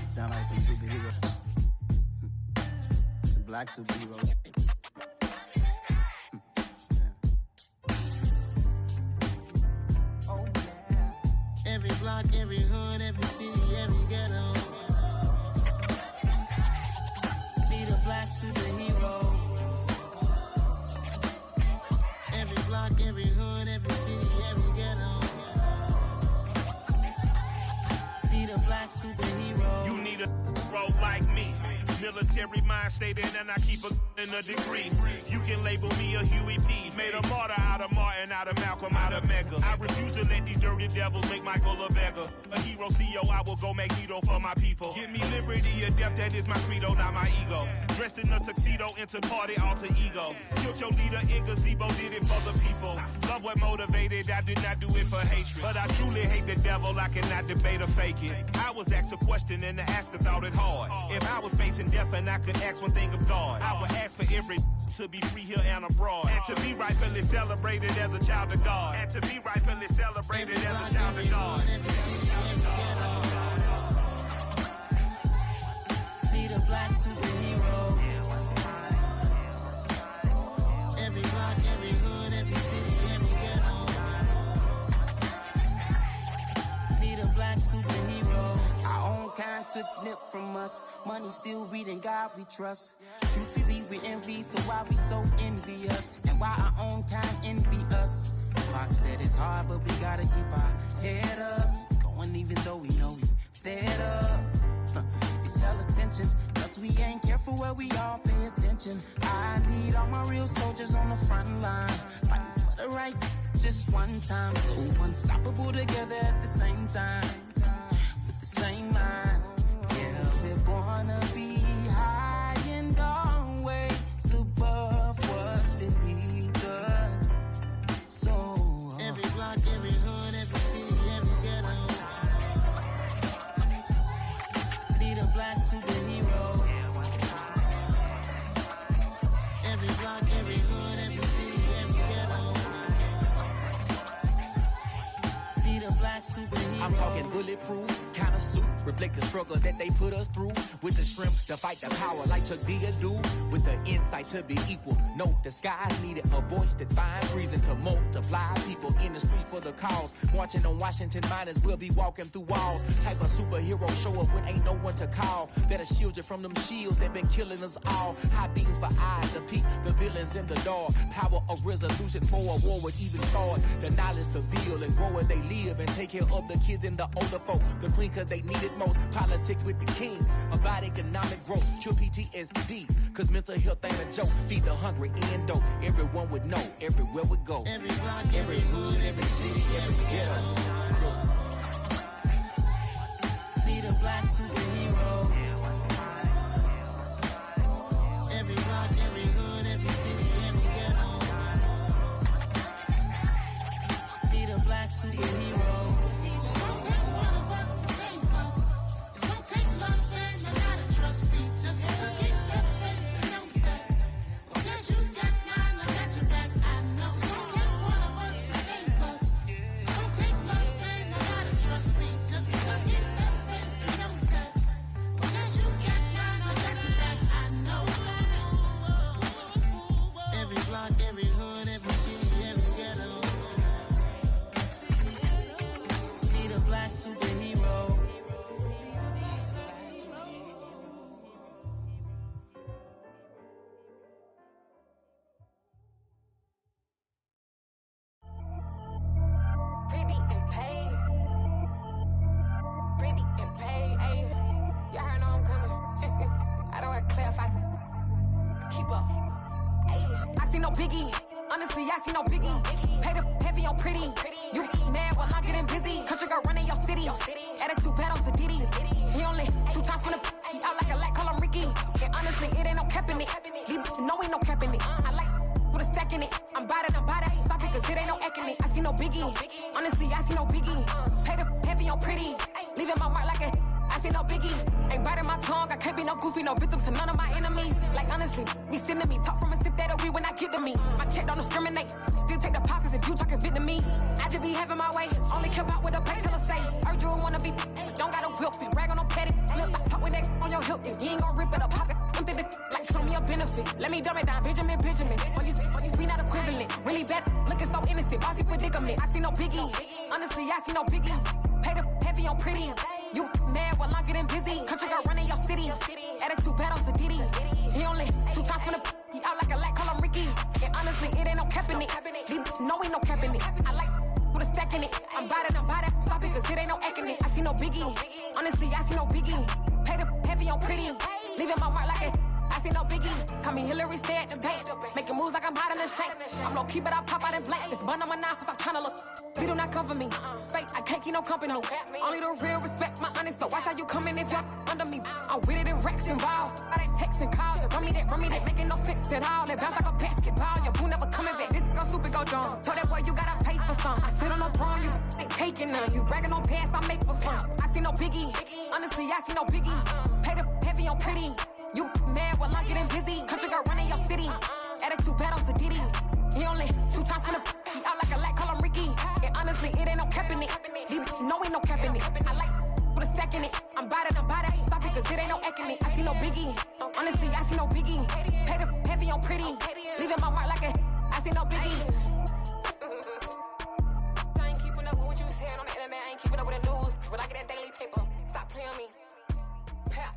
Sound like some superheroes. Some black superheroes. Oh, yeah. Every block, every hood, every city, every ghetto. Need a black superhero. Every block, every hood, every city, every ghetto. Need a black superhero. You need a role like me. Military mind stated, and I keep a degree. You can label me a Huey P. Made a martyr out of Martin, out of Malcolm, out of Mega. I refuse to let these dirty devils make Michael a beggar. A hero CEO, I will go Magneto for my people. Give me liberty or death, that is my credo, not my ego. Dressed in a tuxedo, into party, alter ego. Killed your leader in gazebo, did it for the people. Love what motivated, I did not do it for hatred. But I truly hate the devil, I cannot debate or fake it. I was asked a question and the asker thought it hard. If I was facing death and I could ask one thing of God, I would ask for every to be free here and abroad. And to be rightfully celebrated as a child of God. And to be rightfully celebrated as a child of God. Need a black superhero. Every block, every hood, every city, every ghetto. Need a black superhero. Our own kind took nip from us. Money still reading God we trust. Truthfully we envy, so why we so envious? And why our own kind envy us? Pac said it's hard, but we gotta keep our head up. Going even though we know we for what we all pay attention. I need all my real soldiers on the front line, fighting for the right just one time. So unstoppable together at the same time, with the same mind. Yeah, we're born to be high and always above what's beneath us. So every block, every hood, every city, every ghetto need a black superhero. Every block, every hood, every city, every ghetto need a black superhero. I'm talking bulletproof kind of suit, reflect the struggle that they put us through, with the strength to fight the power like Chuck D do, with the insight to be equal. No, the skies needed a voice that finds reason to multiply. People in the streets for the cause, marching on Washington miners will be walking through walls. Type of superhero show up when ain't no one to call, that'll shield you from them shields that been killing us all. High beams for eyes to peek the villains in the dark. Power of resolution for a war would even start. The knowledge to build and grow where they live and take care of the kids and the older folk. The clean cause they need it most. Politics with the kings about economic growth. Cure PTSD cause mental health ain't a joke. Feed the hungry and dope. Everyone would know everywhere we go. Every block, every hood, every city, every ghetto need a black superhero. Every block, every hood, every city, every ghetto need a black superhero. It's gonna take one of us to save us. It's gonna take love and a lot of trust. We just gotta get that faith and know that. Because you got mine, I got your back, I know. It's gonna take one of us to save us. It's gonna take love and a lot of trust. We just gotta get that faith and know that. Because you got mine, I got your back, I know. Every block, every hood, every city, every ghetto need a black superhero. Pretty and paid. Pretty and paid, ayy. Y'all heard I'm coming. I don't want to clarify. Keep up. Ayy. I see no biggie. Honestly, I see no biggie. Pay the heavy on pretty. You mad while I'm getting busy. Country girl running your city. Attitude bad on Diddy. He only 2 times from the he out like a light, call him Ricky. And honestly, it ain't no cap in it. Leave no ain't no cap in it. I like with a stack in it. I'm bad it. Stop it, cause it ain't no acting it. I see no biggie. Honestly, I see no biggie. Pay the heavy on pretty. Leaving my mark like a I see no biggie. Ain't biting my tongue. I can't be no goofy, no victim to none of my enemies. Like honestly, be sending me talk from a sip that'll be when I get to me. My check don't discriminate. Still take deposits if you talking Vietnamese. I just be having my way. Only come out with a pay till I say. Heard you wanna be. Don't gotta whip it. Brag on no petty. Look, I talk with that on your hip. You ain't gon' rip it up. Pop it. Empty the like show me a benefit. Let me dumb it down. Benjamin. When you be not equivalent. Really bad. Looking so innocent. Bossy predicament. I see no biggie. Honestly, I see no biggie. Pay the heavy on pretty. You mad while I'm getting busy. Country girl running your city. Attitude bad on Diddy. He only 2 times from the he out like a light, call him Ricky. And honestly, it ain't no cap in it. No ain't no cap in it. I like with a stack in it. I'm bad it. Stop it, cause it ain't no acting it. I see no biggie. Honestly, I see no biggie. Pay the heavy on pretty. Leaving my mark like it. I see no biggie. Call me Hillary, stay at the bank. Making moves like I'm hiding in the shank. I'm low key, but I pop out in blank. This bun on my knife, stop trying to look. They do not come for me. Fake, I can't keep no company. Only the real respect my honest. So watch how you coming if you're under me. I'm with it in Rex involved. All that text and calls. Run me that making no sense at all. They bounce like a basketball. Your boo never coming back. This go stupid, go dumb. Told that boy you gotta pay for some. I sit on the throne, you ain't taking none. You bragging on past, I make for fun. I see no biggie. Honestly, I see no biggie. Pay the heavy on pretty. You mad while I'm getting busy. Country girl running your city. Attitude bad on Diddy. He only 2 times from the he out like a light, call him Ricky. And honestly, it ain't no cap in it. No ain't no cap in it. I like with a stack in it. I'm bad it. Stop it, cause it ain't no acting it. I see no biggie. Honestly, I see no biggie. Pay the heavy on pretty. Leaving my mark like a I see no biggie. I ain't keeping up with what you saying on the internet. I ain't keeping up with the news. But I get that daily paper. Stop playing me. Pap.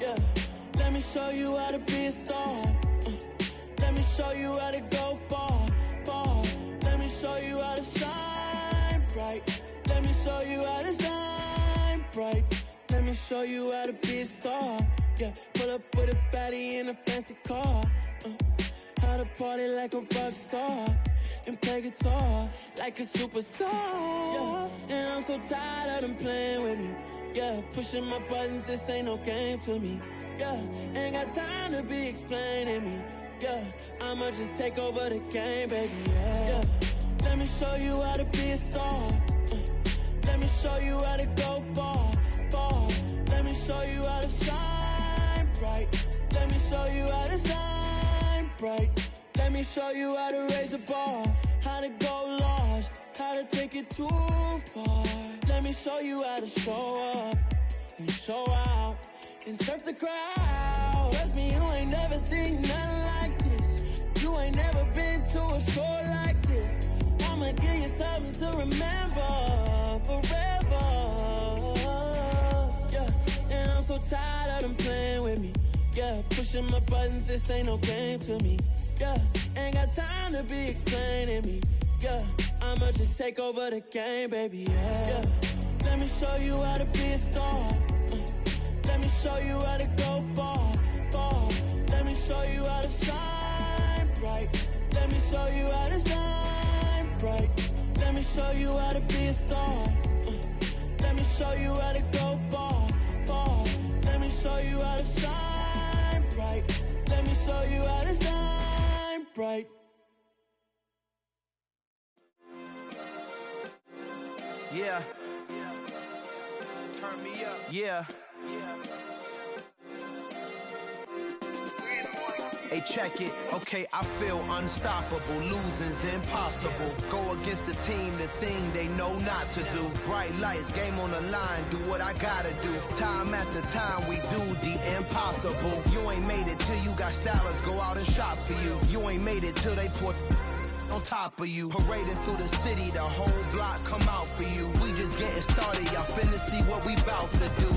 Yeah, Let me show you how to be a star. Let me show you how to go far, far. Let me show you how to shine bright. Let me show you how to shine bright. Let me show you how to be a star. Yeah, pull up with a baddie in a fancy car. How to party like a rock star and play guitar like a superstar. Yeah, and I'm so tired of them playing with me. Yeah, pushing my buttons, this ain't no game to me. Yeah, ain't got time to be explaining me. Yeah, I'ma just take over the game, baby. Yeah, let me show you how to be a star. Let me show you how to go far, far. Let me show you how to shine bright. Let me show you how to shine bright. Let me show you how to raise a bar, how to go large, how to take it too far. Let me show you how to show up and show out and surf the crowd. Trust me, you ain't never seen nothing like this. You ain't never been to a show like this. I'ma give you something to remember forever. Yeah, and I'm so tired of them playing with me. Yeah, pushing my buttons, this ain't no game to me. Yeah, ain't got time to be explaining me. Yeah, I'ma just take over the game, baby. Yeah, let me show you how to be a star. Let me show you how to go far, far. Let me show you how to shine bright. Let me show you how to shine bright. Let me show you how to be a star. Let me show you how to go far, far. Let me show you how to shine bright. Let me show you how to shine bright. Yeah. Turn me up. Yeah. Hey, check it. Okay, I feel unstoppable. Losing's impossible. Go against the team, the thing they know not to do. Bright lights, game on the line, do what I gotta do. Time after time, we do the impossible. You ain't made it till you got stylers go out and shop for you. You ain't made it till they put on top of you. Parading through the city, the whole block come out for you. We just getting started, y'all finna see what we bout to do.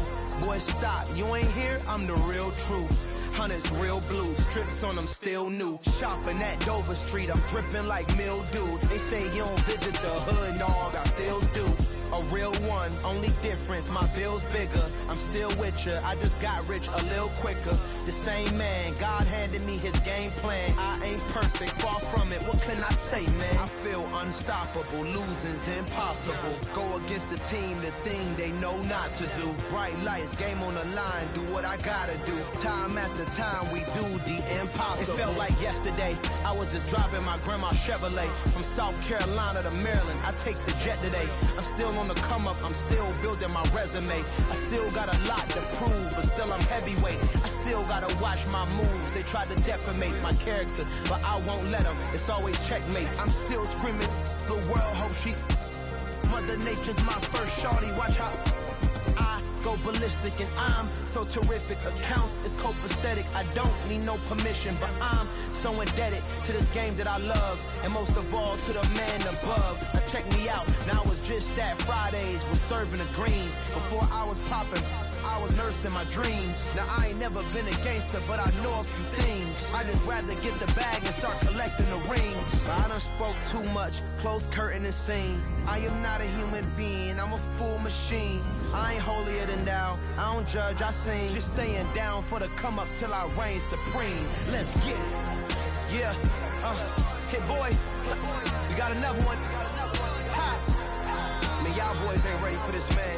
Boy, stop, you ain't here, I'm the real truth. Hunters, real blues, strips on them still new. Shopping at Dover Street, I'm dripping like mildew. They say you don't visit the hood, dog, I still do. A real one, only difference, my bill's bigger. I'm still with ya, I just got rich a little quicker. The same man, God handed me his game plan. I ain't perfect, far from it, what can I say, man? I feel unstoppable, losing's impossible. Go against the team, the thing they know not to do. Bright lights, game on the line, do what I gotta do. Time after time, we do the impossible. It felt like yesterday, I was just driving my grandma's Chevrolet. From South Carolina to Maryland, I take the jet today. I'm still on the come up, I'm still building my resume. I still got a lot to prove, but still I'm heavyweight. I still gotta watch my moves. They tried to defamate my character, but I won't let them. It's always checkmate. I'm still screaming, the world hope she. Mother Nature's my first shorty, watch how I go ballistic and I'm so terrific. Accounts is copacetic, I don't need no permission, but I'm so indebted to this game that I love, and most of all to the man above. Now check me out, now it's just that Fridays was serving the greens. Before I was popping, I was nursing my dreams. Now I ain't never been a gangster, but I know a few things. I just rather get the bag and start collecting the rings. But I done spoke too much, close curtain and scene. I am not a human being, I'm a full machine. I ain't holier than thou, I don't judge, I sing. Just staying down for the come up till I reign supreme. Let's get it. Yeah, hit boy, we got another one. Ha! Man, y'all boys ain't ready for this, man.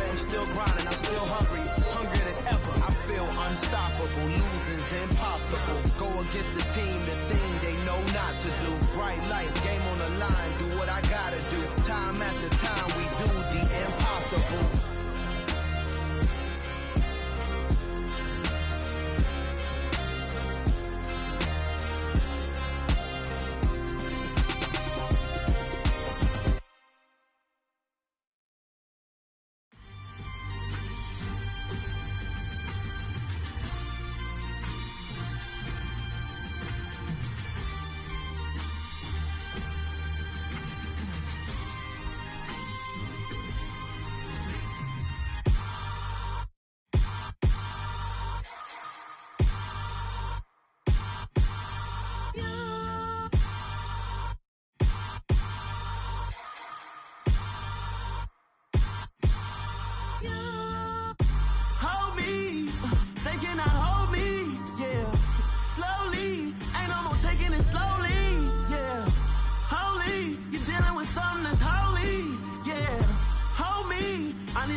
I'm still grinding, I'm still hungry, hungrier than ever. I feel unstoppable, losing's impossible. Go against the team, the thing they know not to do. Bright lights, game on the line, do what I gotta do. Time after time, we do the impossible.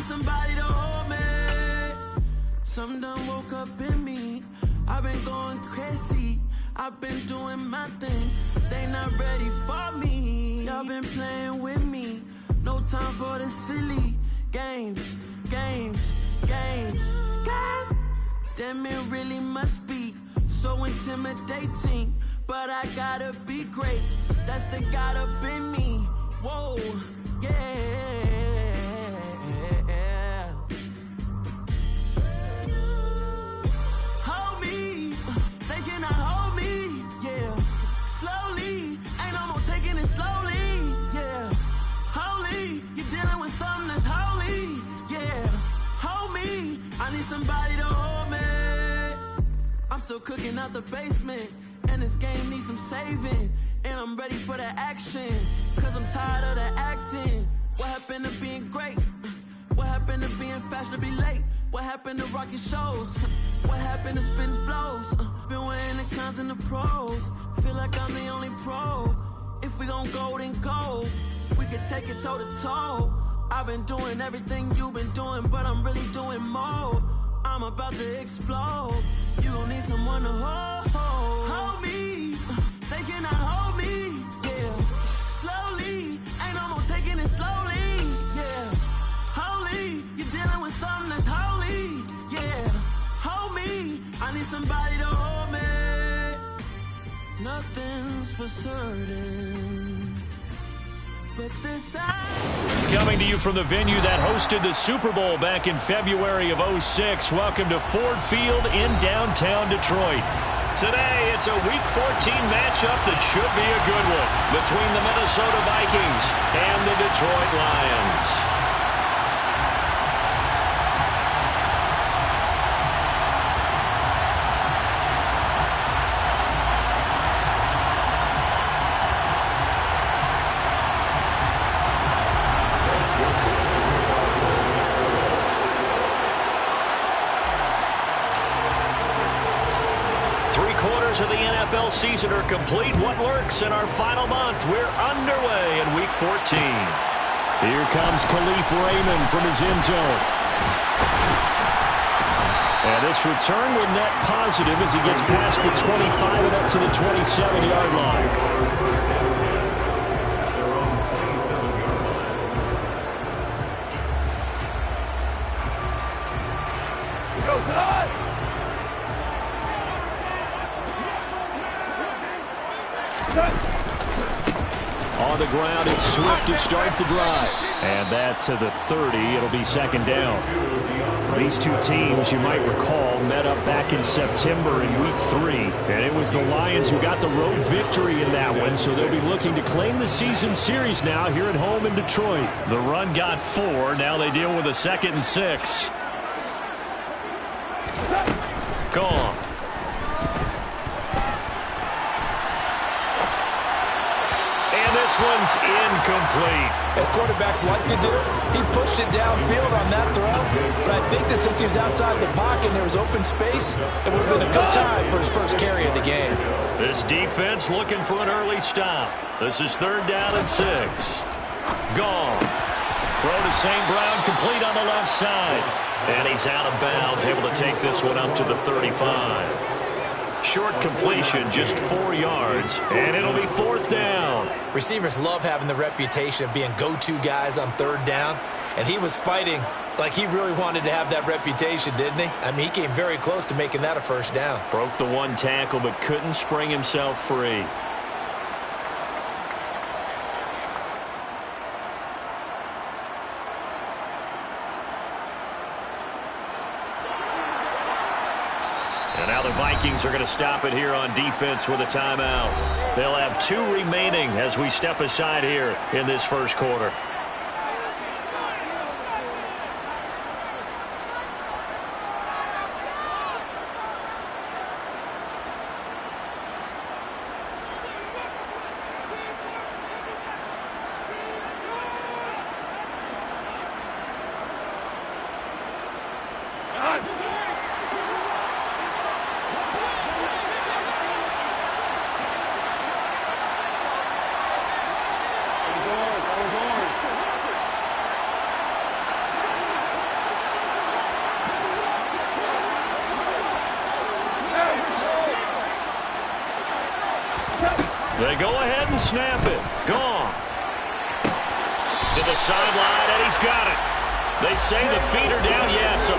need somebody to hold me. Something done woke up in me. I've been going crazy. I've been doing my thing. They not ready for me. Y'all been playing with me. No time for the silly games. Damn, it really must be so intimidating. But I gotta be great. That's the God up in me. Whoa, yeah. Hold me. They cannot hold me. Yeah. Slowly. Ain't no more taking it slowly. Yeah. Holy. You're dealing with something that's holy. Yeah. Hold me. I need somebody to hold me. I'm still cooking out the basement. And this game needs some saving. And I'm ready for the action. Cause I'm tired of the acting. What happened to being great? What happened to being fashionably late? What happened to rocking shows? What happened to spitting flows? Been weighing the cons and the pros. Feel like I'm the only pro. If we gon' go, then go. We can take it toe to toe. I've been doing everything you've been doing, but I'm really doing more. I'm about to explode. You gon' need someone to hold me. They cannot hold me. Yeah. Slowly. Ain't no more taking it slowly. Yeah. Holy. You're dealing with something that's holy. Yeah. Hold me. I need somebody to hold me. Nothing's for certain. But this Coming to you from the venue that hosted the Super Bowl back in February of '06. Welcome to Ford Field in downtown Detroit. Today, it's a Week 14 matchup that should be a good one between the Minnesota Vikings and the Detroit Lions. 3/4 of the NFL season are complete. What lurks in our final month? We're underway in Week 14. Here comes Khalif Raymond from his end zone. And this return will net positive as he gets past the 25 and up to the 27-yard line. Go, God! On the ground, it's Swift to start the drive. And that to the 30. It'll be second down. These two teams, you might recall, met up back in September in Week 3. And it was the Lions who got the road victory in that one, so they'll be looking to claim the season series now here at home in Detroit. The run got 4. Now they deal with a 2nd and 6. Gone. This one's incomplete. As quarterbacks like to do, he pushed it downfield on that throw. But I think that since he was outside the pocket and there was open space, it would have been a good time for his first carry of the game. This defense looking for an early stop. This is 3rd down and 6. Gone. Throw to St. Brown, complete on the left side. And he's out of bounds, able to take this one up to the 35. Short completion, just 4 yards, and it'll be 4th down. Receivers love having the reputation of being go-to guys on 3rd down, and he was fighting like he really wanted to have that reputation, didn't he? I mean, he came very close to making that a 1st down. Broke the one tackle, but couldn't spring himself free. And now the Vikings are going to stop it here on defense with a timeout. They'll have 2 remaining as we step aside here in this first quarter. They go ahead and snap it. Gone. To the sideline, and he's got it. They say the feet are down. Yes.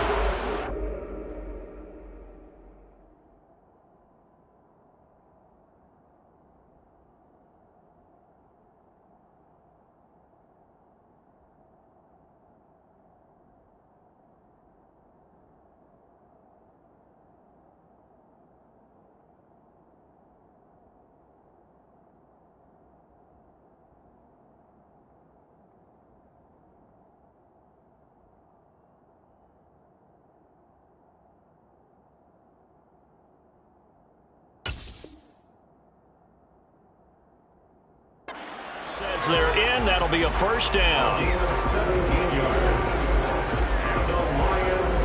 Says they're in. That'll be a first down. 17 yards. And the Lions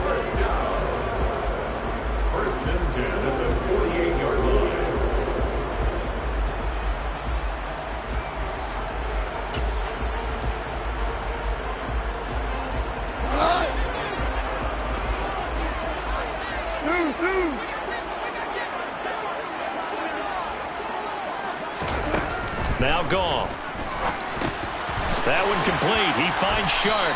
first down. First and 10 at the 48-yard line. Now gone. That one complete. He finds Sharp.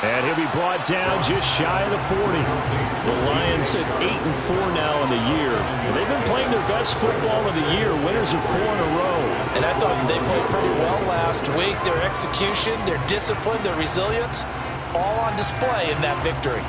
And he'll be brought down just shy of the 40. The Lions at 8-4 now in the year. They've been playing their best football of the year. Winners of 4 in a row. And I thought they played pretty well last week. Their execution, their discipline, their resilience, all on display in that victory.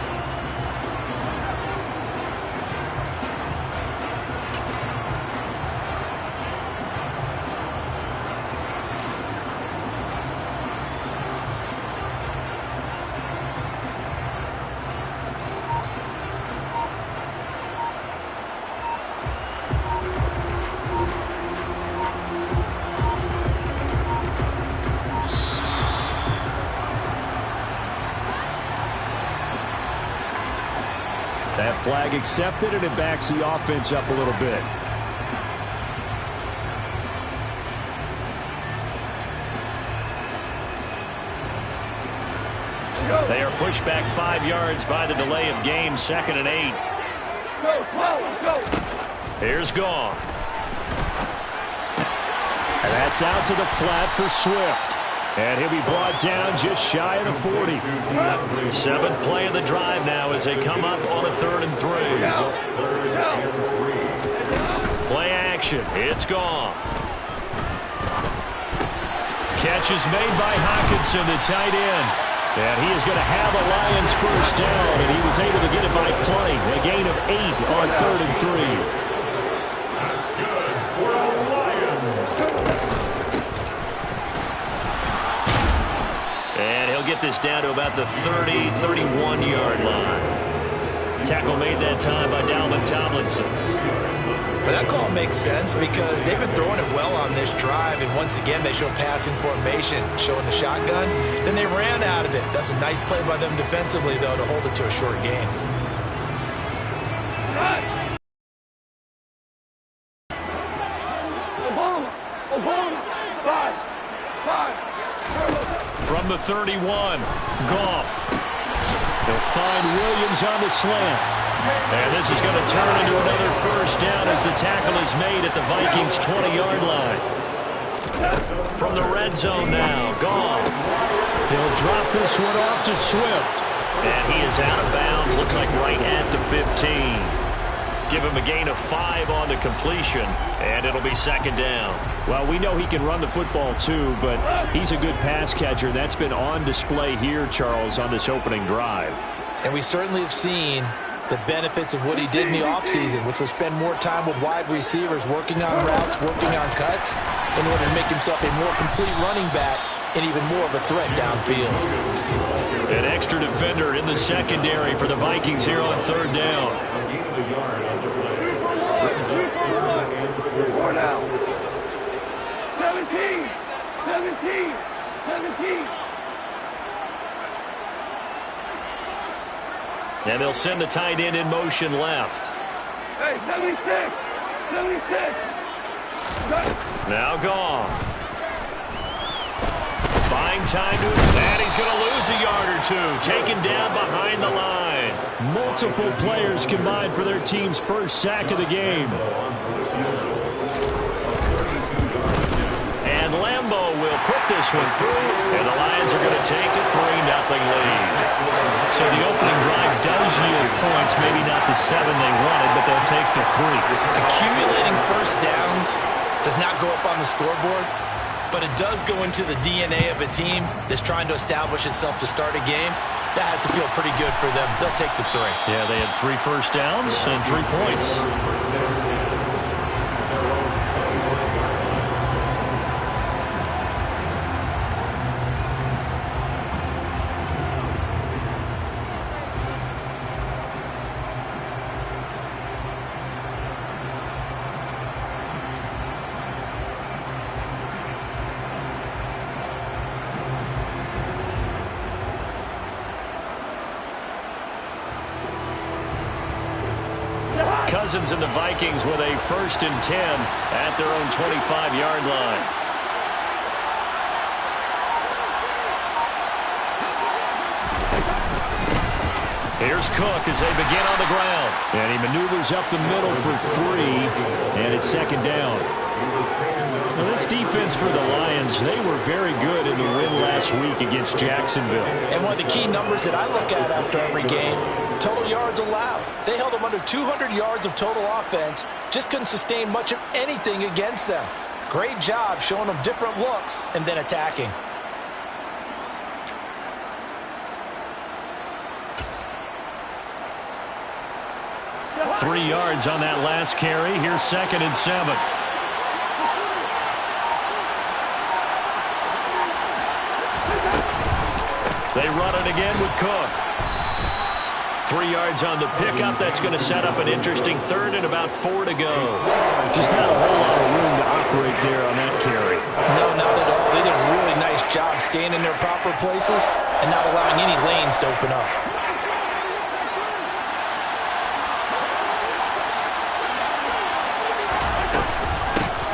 That flag accepted, and it backs the offense up a little bit. They are pushed back 5 yards by the delay of game, 2nd and 8. Here's Goff. And that's out to the flat for Swift. And he'll be brought down just shy of the 40. 7th play of the drive now as they come up on a 3rd and 3. Play action. It's Goff. Catch is made by Hockenson, the tight end. And he is going to have a Lions first down, and he was able to get it by play. A gain of 8 on 3rd and 3. That's good for the Lions. And he'll get this down to about the 30, 31-yard line. Tackle made that time by Dalvin Tomlinson. But that call makes sense because they've been throwing it well on this drive, and once again they show passing formation, showing the shotgun. Then they ran out of it. That's a nice play by them defensively, though, to hold it to a short gain. From the 31, Goff. They'll find Williams on the slant. And this is going to turn into another first down as the tackle is made at the Vikings' 20-yard line. From the red zone now, Goff. He'll drop this one off to Swift. And he is out of bounds, looks like right at the 15. Give him a gain of 5 on the completion, and it'll be 2nd down. Well, we know he can run the football too, but he's a good pass catcher. That's been on display here, Charles, on this opening drive. And we certainly have seen the benefits of what he did in the offseason, which was spend more time with wide receivers, working on routes, working on cuts, in order to make himself a more complete running back and even more of a threat downfield. An extra defender in the secondary for the Vikings here on 3rd down. Four now. 17. And they'll send the tight end in motion left. Hey, 76. Now Goff. Buying time to that. He's going to lose a yard or two. Taken down behind the line. Multiple players combined for their team's first sack of the game. this one through, and the Lions are going to take a 3-0 lead. So the opening drive does yield points, maybe not the 7 they wanted, but they'll take the 3. Accumulating first downs does not go up on the scoreboard, but it does go into the DNA of a team that's trying to establish itself to start a game. That has to feel pretty good for them. They'll take the 3. Yeah, they had 3 first downs and 3 points. Cousins and the Vikings with a 1st and 10 at their own 25-yard line. Here's Cook as they begin on the ground. And he maneuvers up the middle for 3, and it's 2nd down. Now this defense for the Lions, they were very good in the win last week against Jacksonville. And one of the key numbers that I look at after every game, total yards allowed. They held them under 200 yards of total offense. Just couldn't sustain much of anything against them. Great job showing them different looks and then attacking. Three yards on that last carry. Here's 2nd and 7. They run it again with Cook. 3 yards on the pickup. That's going to set up an interesting 3rd and about 4 to go. Just not a whole lot of room to operate there on that carry. No, not at all. They did a really nice job staying in their proper places and not allowing any lanes to open up.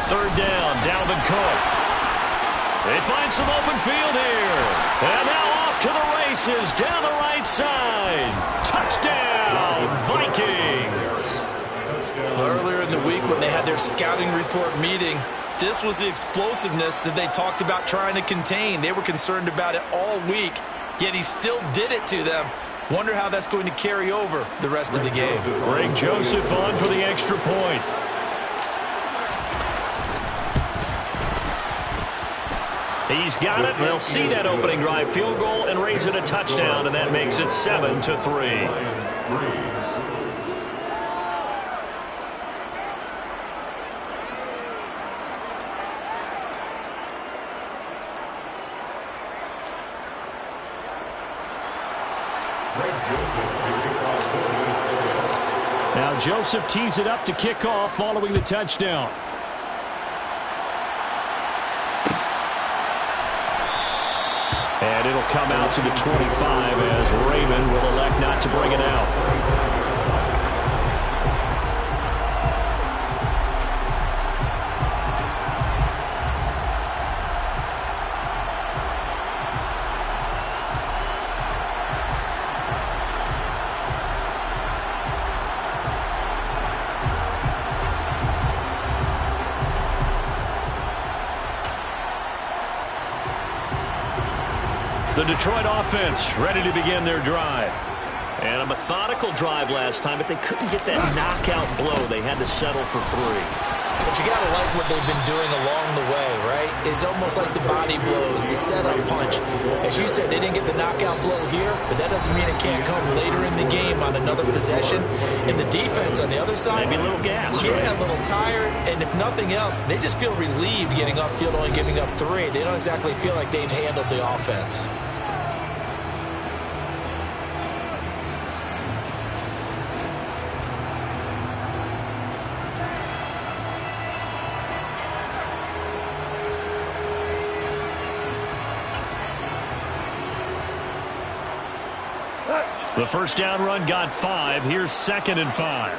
Third down, Dalvin Cook. They find some open field here. And now off to the races down the right side. Touchdown, Vikings. Earlier in the week when they had their scouting report meeting, this was the explosiveness that they talked about trying to contain. They were concerned about it all week, yet he still did it to them. Wonder how that's going to carry over the rest of the game. Greg Joseph on for the extra point. He's got it. They'll see that opening drive field goal and raise it a touchdown, and that makes it 7-3. Now Joseph tees it up to kick off following the touchdown. And it'll come out to the 25 as Raymond will elect not to bring it out. The Detroit offense ready to begin their drive. And a methodical drive last time, but they couldn't get that knockout blow. They had to settle for 3. But you got to like what they've been doing along the way, right? It's almost like the body blows, the setup punch. As you said, they didn't get the knockout blow here, but that doesn't mean it can't come later in the game on another possession. And the defense on the other side, maybe a little gas, yeah, right? A little tired. And if nothing else, they just feel relieved getting upfield, only giving up 3. They don't exactly feel like they've handled the offense. The first down run got 5. Here's 2nd and 5.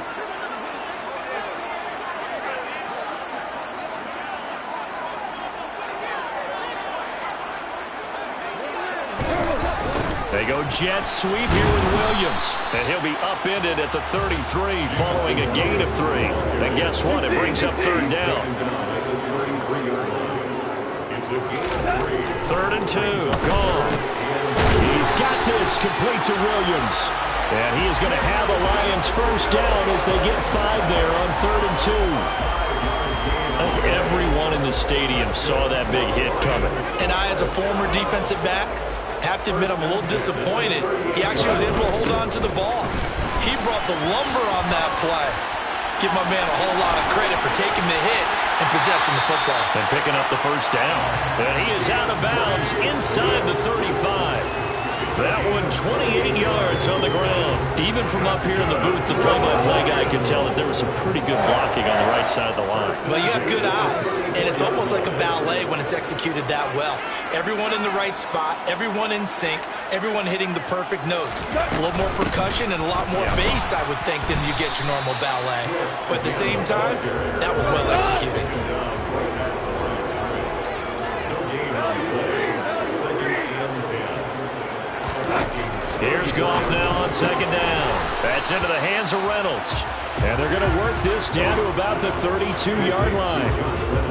They go jet sweep here with Williams. And he'll be upended at the 33 following a gain of 3. And guess what? It brings up 3rd down. 3rd and 2. Goff. He's got this complete to Williams. And he is going to have a Lions first down as they get 5 there on 3rd and 2. I think everyone in the stadium saw that big hit coming. And I, as a former defensive back, have to admit I'm a little disappointed. He actually was able to hold on to the ball. He brought the lumber on that play. Give my man a whole lot of credit for taking the hit and possessing the football. And picking up the first down. And he is out of bounds inside the 35. That one 28 yards on the ground. Even from up here in the booth, the play-by-play guy could tell that there was some pretty good blocking on the right side of the line. Well, you have good eyes, and it's almost like a ballet when it's executed that well. Everyone in the right spot, everyone in sync, everyone hitting the perfect notes. A little more percussion and a lot more bass, I would think, than you get your normal ballet. But at the same time, that was well executed. Here's Goff now on 2nd down. That's into the hands of Reynolds. And they're going to work this down to about the 32-yard line.